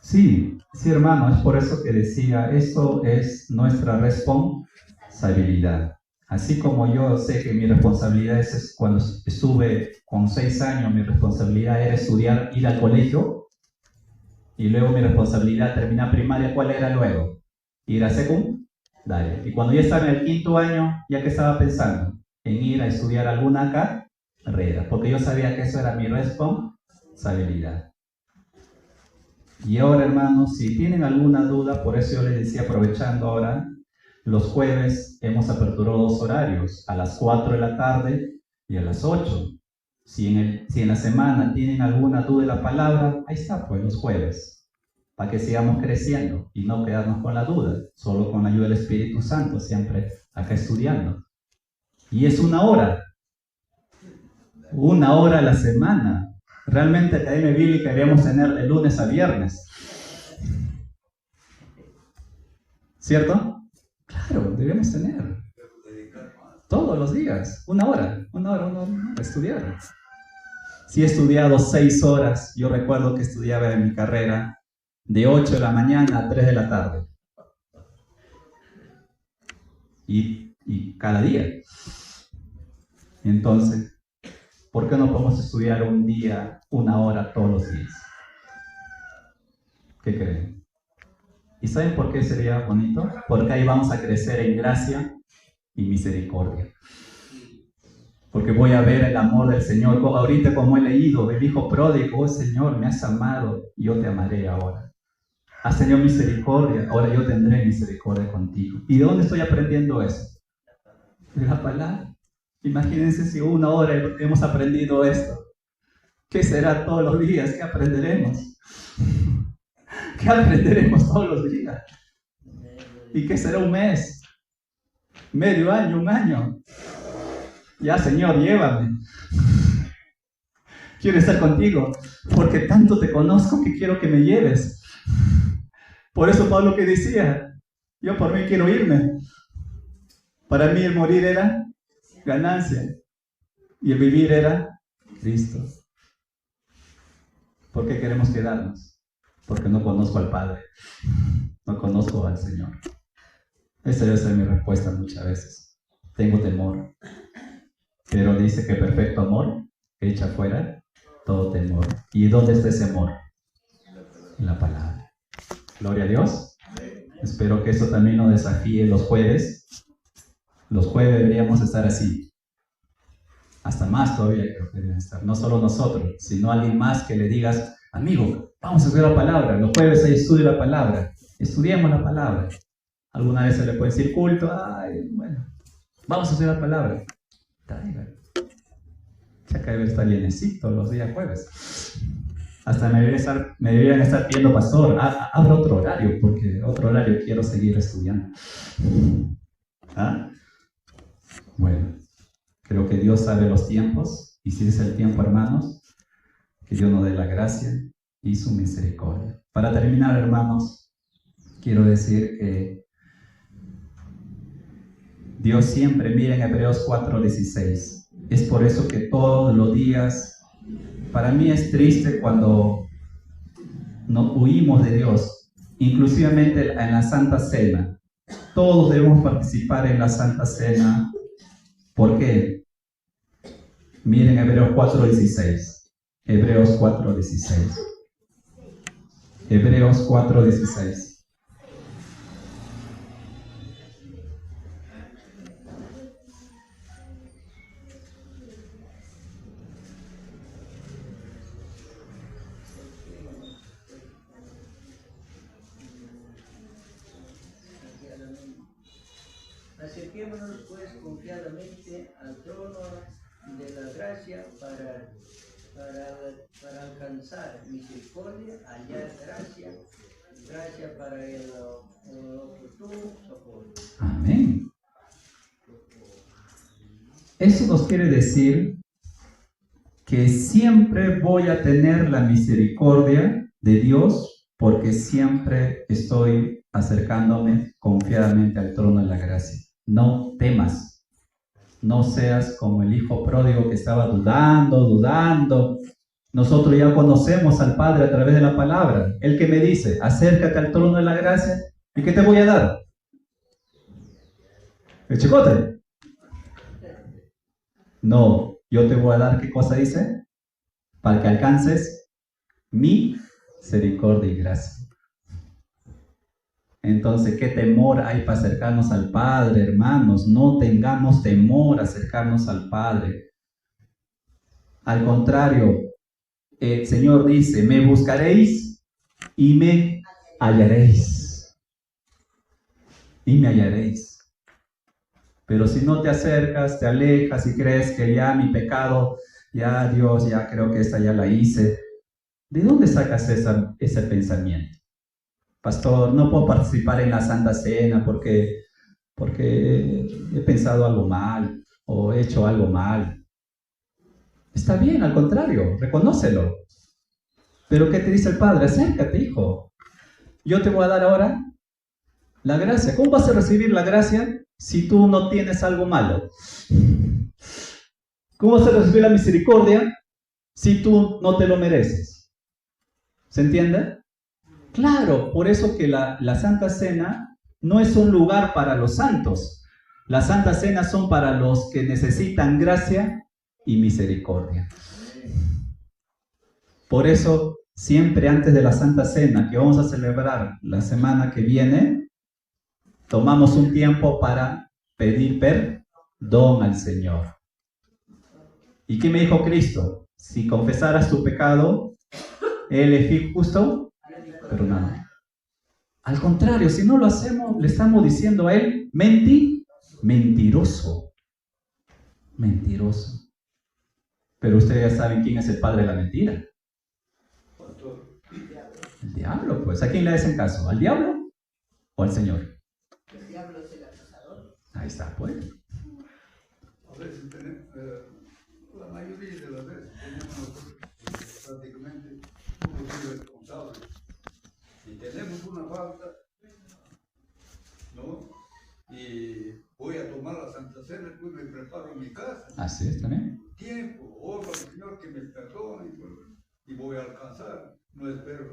Sí, hermano, es por eso que decía, eso es nuestra responsabilidad. Así como yo sé que mi responsabilidad es cuando estuve con 6 años, mi responsabilidad era estudiar, ir al colegio, y luego mi responsabilidad terminar primaria, ¿cuál era luego? Ir a secundaria. Y cuando ya estaba en el 5.º año, ya que estaba pensando en ir a estudiar alguna carrera, porque yo sabía que eso era mi responsabilidad. Y ahora, hermanos, si tienen alguna duda, por eso yo les decía, aprovechando ahora, los jueves hemos aperturado 2 horarios, a las 4 de la tarde y a las 8. Si en la semana tienen alguna duda de la palabra, ahí está, pues los jueves, para que sigamos creciendo y no quedarnos con la duda, solo con la ayuda del Espíritu Santo, siempre acá estudiando. Y es 1 hora, 1 hora a la semana. Realmente Academia Bíblica deberíamos tener de lunes a viernes. ¿Cierto? Claro, debemos tener. Todos los días, 1 hora, 1 hora, 1 hora, estudiar. Si he estudiado 6 horas, yo recuerdo que estudiaba en mi carrera de 8 de la mañana a 3 de la tarde. Y cada día. Entonces, ¿por qué no podemos estudiar un día, 1 hora todos los días? ¿Qué creen? ¿Y saben por qué sería bonito? Porque ahí vamos a crecer en gracia y misericordia. porque voy a ver el amor del Señor. Ahorita como he leído, el hijo pródigo, oh Señor, me has amado, yo te amaré ahora. Has tenido misericordia, ahora yo tendré misericordia contigo. ¿Y de dónde estoy aprendiendo eso? De la palabra. Imagínense si 1 hora hemos aprendido esto. ¿Qué será todos los días? ¿Qué aprenderemos? ¿Qué aprenderemos todos los días? ¿Y qué será un mes? ¿Medio año? ¿Un año? Ya, Señor, llévame. Quiero estar contigo, porque tanto te conozco que quiero que me lleves. Por eso Pablo que decía, yo por mí quiero irme. Para mí el morir era ganancia y el vivir era Cristo. ¿Por qué queremos quedarnos? Porque no conozco al Padre, no conozco al Señor. Esa debe ser mi respuesta muchas veces. Tengo temor, pero dice que perfecto amor echa fuera todo temor. ¿Y dónde está ese amor? En la palabra. Gloria a Dios. Espero que eso también nos desafíe los jueves. Los jueves deberíamos estar así. Hasta más todavía creo que deben estar. No solo nosotros, sino alguien más que le digas, amigo, vamos a estudiar la palabra. Los jueves hay estudio de la palabra. Estudiemos la palabra. Alguna vez se le puede decir culto. Ay, bueno, vamos a estudiar la palabra. Traigan. Ya que debe estar llenecito los días jueves. Hasta me deberían estar pidiendo, pastor, abra otro horario, porque otro horario quiero seguir estudiando. ¿Ah? Bueno, creo que Dios sabe los tiempos, y si es el tiempo, hermanos, que Dios nos dé la gracia y su misericordia. Para terminar, hermanos, quiero decir que Dios siempre, miren Hebreos 4:16, es por eso que todos los días, para mí es triste cuando nos huimos de Dios, inclusivamente en la Santa Cena. Todos debemos participar en la Santa Cena. ¿Por qué? Miren Hebreos 4:16. Hebreos 4:16. Hebreos 4:16. Acerquémonos pues confiadamente al trono de la gracia para alcanzar misericordia, hallar gracia para el oportuno socorro. Amén. Eso nos quiere decir que siempre voy a tener la misericordia de Dios porque siempre estoy acercándome confiadamente al trono de la gracia. No temas, no seas como el hijo pródigo que estaba dudando. Nosotros ya conocemos al Padre a través de la palabra. Él que me dice, acércate al trono de la gracia, ¿y qué te voy a dar? ¿El chicote? No, yo te voy a dar, ¿qué cosa dice? Para que alcances mi misericordia y gracia. Entonces, ¿qué temor hay para acercarnos al Padre, hermanos? No tengamos temor a acercarnos al Padre. Al contrario, el Señor dice, me buscaréis y me hallaréis. Y me hallaréis. Pero si no te acercas, te alejas y crees que ya mi pecado, ya Dios, ya creo que esta ya la hice. ¿De dónde sacas ese pensamiento? Pastor, no puedo participar en la Santa Cena porque he pensado algo mal o he hecho algo mal. Está bien, al contrario, reconócelo. Pero ¿qué te dice el Padre? Acércate, hijo. Yo te voy a dar ahora la gracia. ¿Cómo vas a recibir la gracia si tú no tienes algo malo? ¿Cómo vas a recibir la misericordia si tú no te lo mereces? ¿Se entiende? Claro, por eso que la Santa Cena no es un lugar para los santos. Las Santas Cenas son para los que necesitan gracia y misericordia. Por eso, siempre antes de la Santa Cena, que vamos a celebrar la semana que viene, tomamos un tiempo para pedir perdón al Señor. ¿Y qué me dijo Cristo? Si confesaras tu pecado, Él es fiel y justo, perdonado. Al contrario, si no lo hacemos, le estamos diciendo a Él, mentiroso. Mentiroso. Pero ustedes ya saben quién es el padre de la mentira. El diablo, pues. ¿A quién le hacen caso? ¿Al diablo o al Señor? El diablo es el acusador. Ahí está, pues. A veces tenemos, la mayoría de las veces tenemos nosotros prácticamente unos irresponsables. Si tenemos una falta, ¿no? Y voy a tomar la Santa Cena, pues me preparo en mi casa. Así es también. Tiempo, oro al Señor que me perdone y voy a alcanzar. No esperar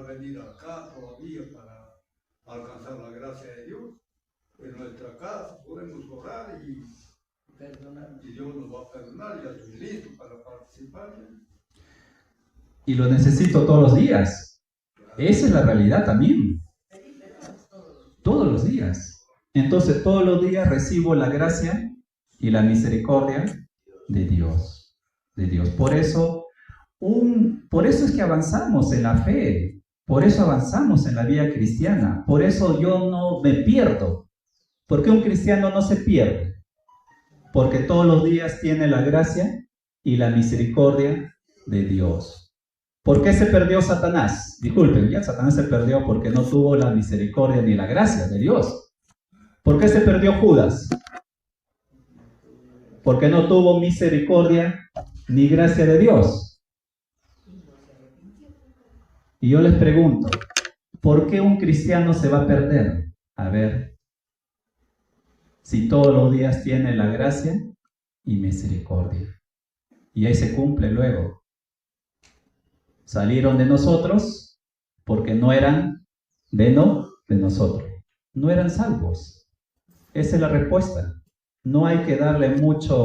venir acá todavía para alcanzar la gracia de Dios. En nuestra casa podemos orar y Dios nos va a perdonar. Ya estoy listo para participar. Y lo necesito todos los días. Esa es la realidad también. Todos los días. Entonces todos los días recibo la gracia y la misericordia de Dios. Por eso es que avanzamos en la fe. Por eso avanzamos en la vida cristiana. Por eso yo no me pierdo. ¿Por qué un cristiano no se pierde? Porque todos los días tiene la gracia y la misericordia de Dios. ¿Por qué se perdió Satanás? Disculpen, ya Satanás se perdió porque no tuvo la misericordia ni la gracia de Dios. ¿Por qué se perdió Judas? Porque no tuvo misericordia ni gracia de Dios. Y yo les pregunto, ¿por qué un cristiano se va a perder? A ver, si todos los días tiene la gracia y misericordia. Y ahí se cumple luego. Salieron de nosotros porque no eran de nosotros. No eran salvos. Esa es la respuesta. No hay que darle mucha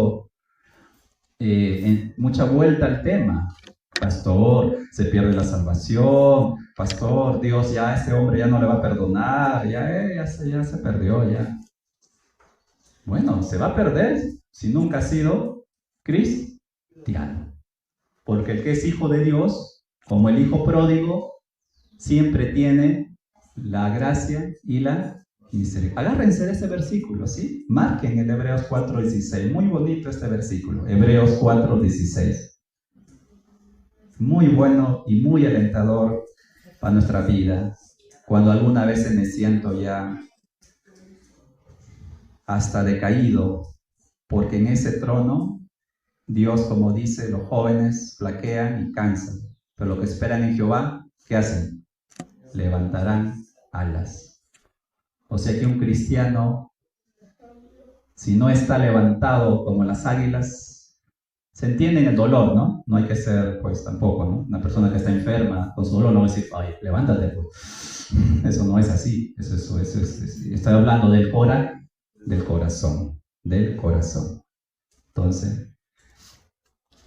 vuelta al tema. Pastor, se pierde la salvación. Pastor, Dios ya a ese hombre ya no le va a perdonar. Ya se perdió ya. Bueno, se va a perder si nunca ha sido cristiano. Porque el que es hijo de Dios, como el hijo pródigo, siempre tiene la gracia y la misericordia. Agárrense de ese versículo, ¿sí? Marquen el Hebreos 4:16. Muy bonito este versículo. Hebreos 4:16. Muy bueno y muy alentador para nuestra vida. Cuando alguna vez me siento ya hasta decaído, porque en ese trono, Dios, como dice, los jóvenes flaquean y cansan, pero los que esperan en Jehová, ¿qué hacen? Levantarán alas. O sea que un cristiano, si no está levantado como las águilas, se entiende en el dolor, ¿no? No hay que ser, pues, tampoco, ¿no? Una persona que está enferma, con su dolor, no va a decir, ay, levántate, pues. Eso no es así. Eso es. Estoy hablando del corazón. Entonces,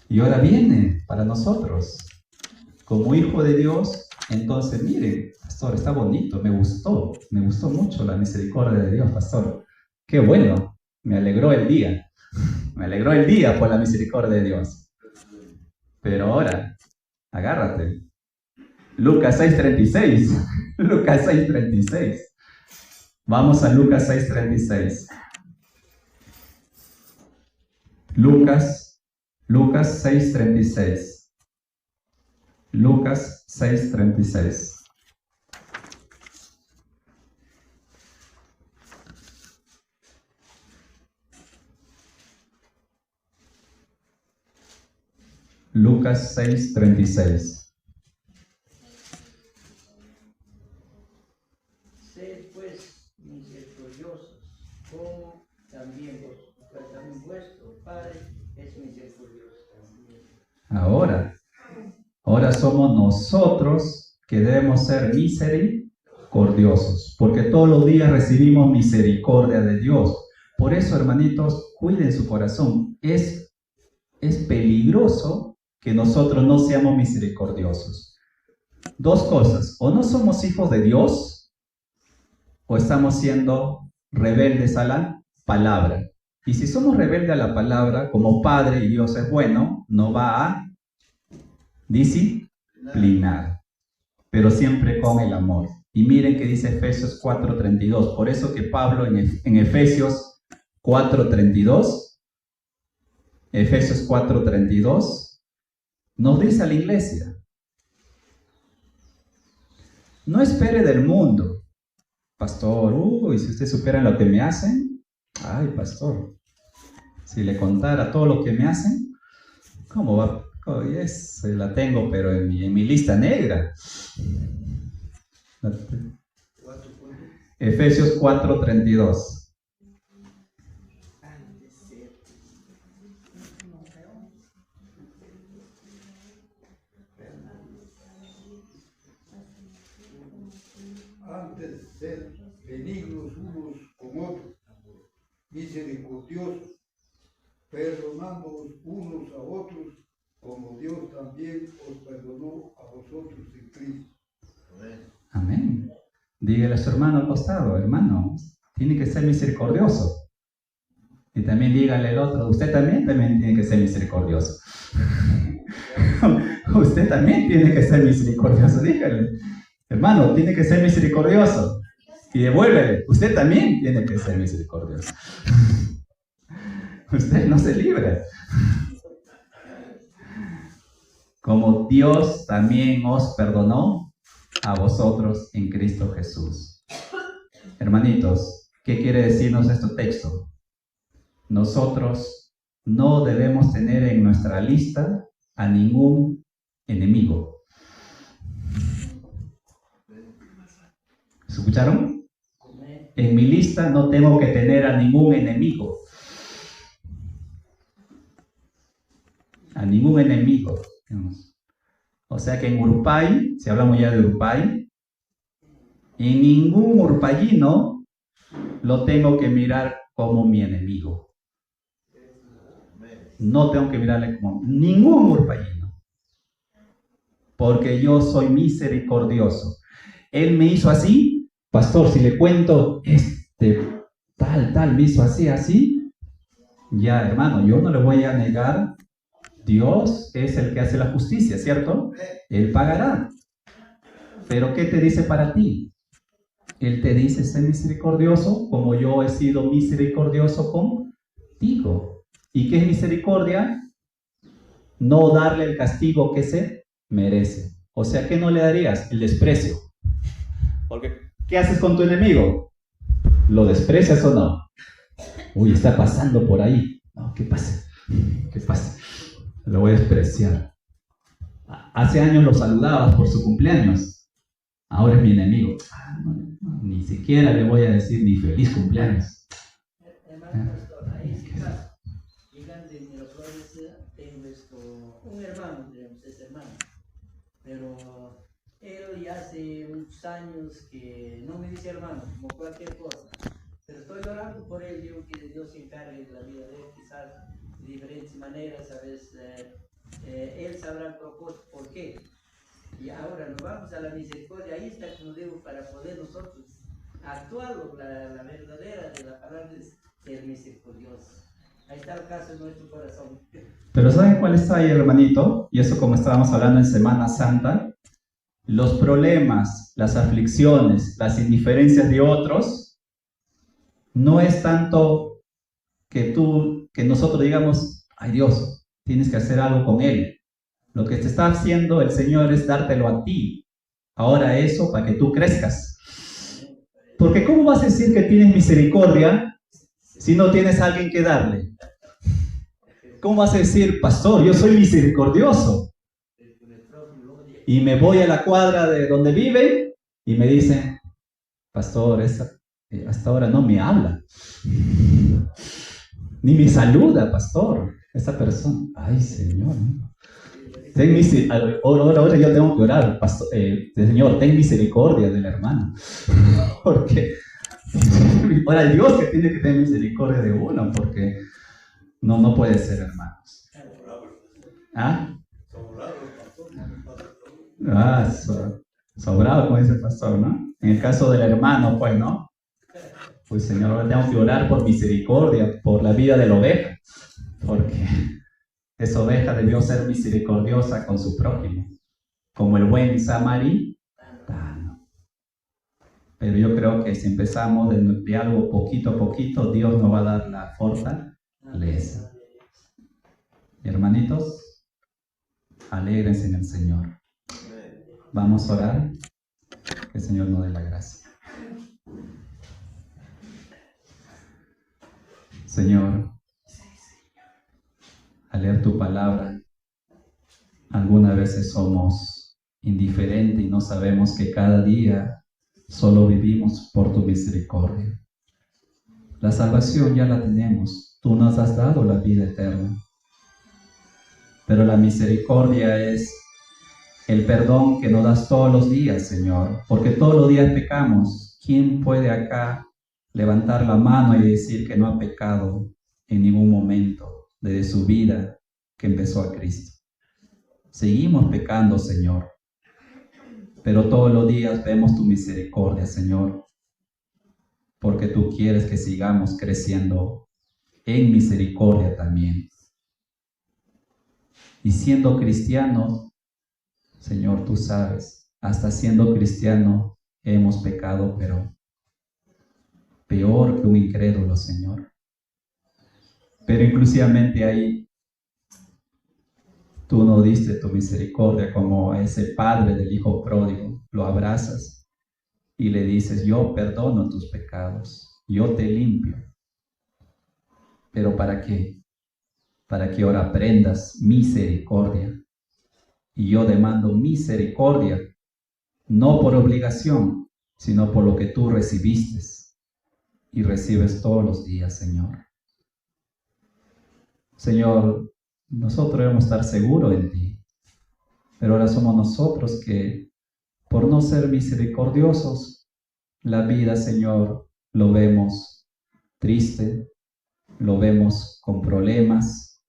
y ahora viene para nosotros, como hijo de Dios. Entonces, mire, pastor, está bonito, me gustó mucho la misericordia de Dios, pastor. Qué bueno, me alegró el día por la misericordia de Dios. Pero ahora, agárrate. Lucas 6:36. Vamos a Lucas 6:36. Lucas 6:36. Lucas 6:36. Lucas 6:36. Sed pues misericordiosos, como también vuestro Padre es misericordioso también. Ahora somos nosotros que debemos ser misericordiosos, porque todos los días recibimos misericordia de Dios. Por eso, hermanitos, cuiden su corazón. Es peligroso que nosotros no seamos misericordiosos. Dos cosas: o no somos hijos de Dios, o estamos siendo rebeldes a la palabra. Y si somos rebeldes a la palabra, como Padre y Dios es bueno, no va a disciplinar, pero siempre con el amor. Y miren que dice Efesios 4:32. Por eso que Pablo en Efesios 4:32, Efesios 4:32, nos dice a la iglesia: no espere del mundo. Pastor, si usted supiera lo que me hacen, ay, pastor, si le contara todo lo que me hacen, ¿cómo va? Oh, yes, la tengo, pero en mi lista negra. Efesios 4:32. Antes ser benignos unos con otros, misericordiosos, perdonándoos unos a otros, como Dios también os perdonó a vosotros en Cristo. Amén. Dígale a su hermano al costado: hermano, tiene que ser misericordioso. Y también dígale al otro: usted también tiene que ser misericordioso. Usted también tiene que ser misericordioso. Dígale: hermano, tiene que ser misericordioso. Y devuélvele: usted también tiene que ser misericordioso. Usted no se libra. Como Dios también os perdonó a vosotros en Cristo Jesús. Hermanitos, ¿qué quiere decirnos este texto? Nosotros no debemos tener en nuestra lista a ningún enemigo. ¿Escucharon? En mi lista no tengo que tener a ningún enemigo. A ningún enemigo. O sea que en Urpay, si hablamos ya de Urpay, en ningún urpayino lo tengo que mirar como mi enemigo. No tengo que mirarle como ningún urpayino. Porque yo soy misericordioso. Él me hizo así, pastor, si le cuento, tal, me hizo así, ya hermano, yo no le voy a negar. Dios es el que hace la justicia, ¿cierto? Él pagará. Pero ¿qué te dice para ti? Él te dice: sé misericordioso como yo he sido misericordioso contigo. ¿Y qué es misericordia? No darle el castigo que se merece. O sea, ¿qué no le darías? El desprecio. Porque ¿qué haces con tu enemigo? ¿Lo desprecias o no? Uy, está pasando por ahí. No, ¿qué pasa? ¿Qué pasa? Lo voy a despreciar. Hace años lo saludabas por su cumpleaños. Ahora es mi enemigo. Ni siquiera le voy a decir ni feliz cumpleaños. Hermano pastor, ahí está. Llegan de Miraflores, tengo un hermano, digamos, es hermano. Pero él ya hace muchos años que no me dice hermano, como cualquier cosa. Pero estoy orando por él, digo que Dios se encargue de la vida de él, quizás de diferentes maneras, ¿sabes? Él sabrá el propósito por qué. Y ahora nos vamos a la misericordia. Ahí está, como digo, para poder nosotros actuar la verdadera de la palabra es ser misericordioso. Ahí está el caso en nuestro corazón. Pero ¿saben cuál está ahí, hermanito? Y eso, como estábamos hablando en Semana Santa, los problemas, las aflicciones, las indiferencias de otros, no es tanto que nosotros digamos: ay Dios, tienes que hacer algo con él. Lo que te está haciendo el Señor es dártelo a ti. Ahora eso para que tú crezcas. Porque ¿cómo vas a decir que tienes misericordia si no tienes a alguien que darle? ¿Cómo vas a decir: pastor, yo soy misericordioso? Y me voy a la cuadra de donde vive y me dicen: pastor, hasta ahora no me habla. Ni me saluda, pastor. Esa persona. Ay, Señor. Ahora yo tengo que orar, pastor, Señor, ten misericordia del hermano. Porque ahora Dios que tiene que tener misericordia de uno, porque no puede ser, hermanos. ¿Ah? Sobrado, como dice el pastor, ¿no? En el caso del hermano, pues, ¿no? Pues Señor, ahora tengo que orar por misericordia, por la vida de la oveja, porque esa oveja debió ser misericordiosa con su prójimo, como el buen samaritano. Pero yo creo que si empezamos de algo poquito a poquito, Dios nos va a dar la fortaleza. Hermanitos, alégrense en el Señor. Vamos a orar, que el Señor nos dé la gracia. Señor, al leer tu palabra, algunas veces somos indiferentes y no sabemos que cada día solo vivimos por tu misericordia. La salvación ya la tenemos, tú nos has dado la vida eterna. Pero la misericordia es el perdón que nos das todos los días, Señor, porque todos los días pecamos. ¿Quién puede acá levantar la mano y decir que no ha pecado en ningún momento desde su vida que empezó a Cristo? Seguimos pecando, Señor, pero todos los días vemos tu misericordia, Señor, porque tú quieres que sigamos creciendo en misericordia también. Y siendo cristianos, Señor, tú sabes, hasta siendo cristiano hemos pecado, pero peor que un incrédulo, Señor. Pero inclusivamente ahí tú nos diste tu misericordia como ese padre del hijo pródigo. Lo abrazas y le dices, yo perdono tus pecados, yo te limpio. ¿Pero para qué? Para que ahora aprendas misericordia. Y yo demando misericordia, no por obligación, sino por lo que tú recibiste y recibes todos los días, Señor. Señor, nosotros debemos estar seguros en ti, pero ahora somos nosotros que, por no ser misericordiosos, la vida, Señor, lo vemos triste, lo vemos con problemas,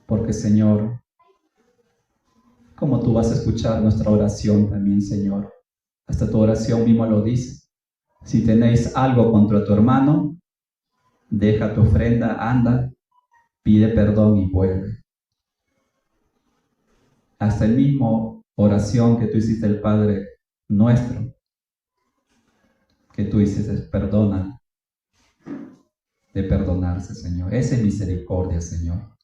porque, Señor, ¿cómo tú vas a escuchar nuestra oración también, Señor? Hasta tu oración mismo lo dice. Si tenéis algo contra tu hermano, deja tu ofrenda, anda, pide perdón y vuelve. Hasta el mismo oración que tú hiciste el Padre nuestro, que tú hiciste, perdona, de perdonarse, Señor. Esa es misericordia, Señor.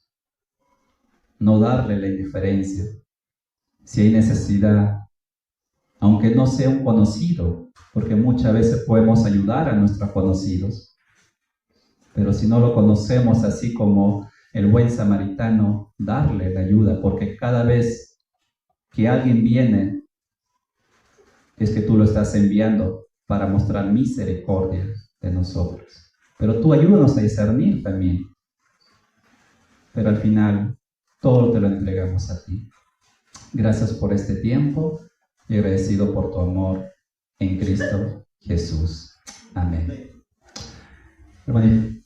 No darle la indiferencia. Si hay necesidad, aunque no sea un conocido, porque muchas veces podemos ayudar a nuestros conocidos, pero si no lo conocemos, así como el buen samaritano, darle la ayuda, porque cada vez que alguien viene, es que tú lo estás enviando para mostrar misericordia de nosotros. Pero tú ayúdanos a discernir también. Pero al final, todo te lo entregamos a ti. Gracias por este tiempo y agradecido por tu amor en Cristo Jesús. Amén. Hermanito.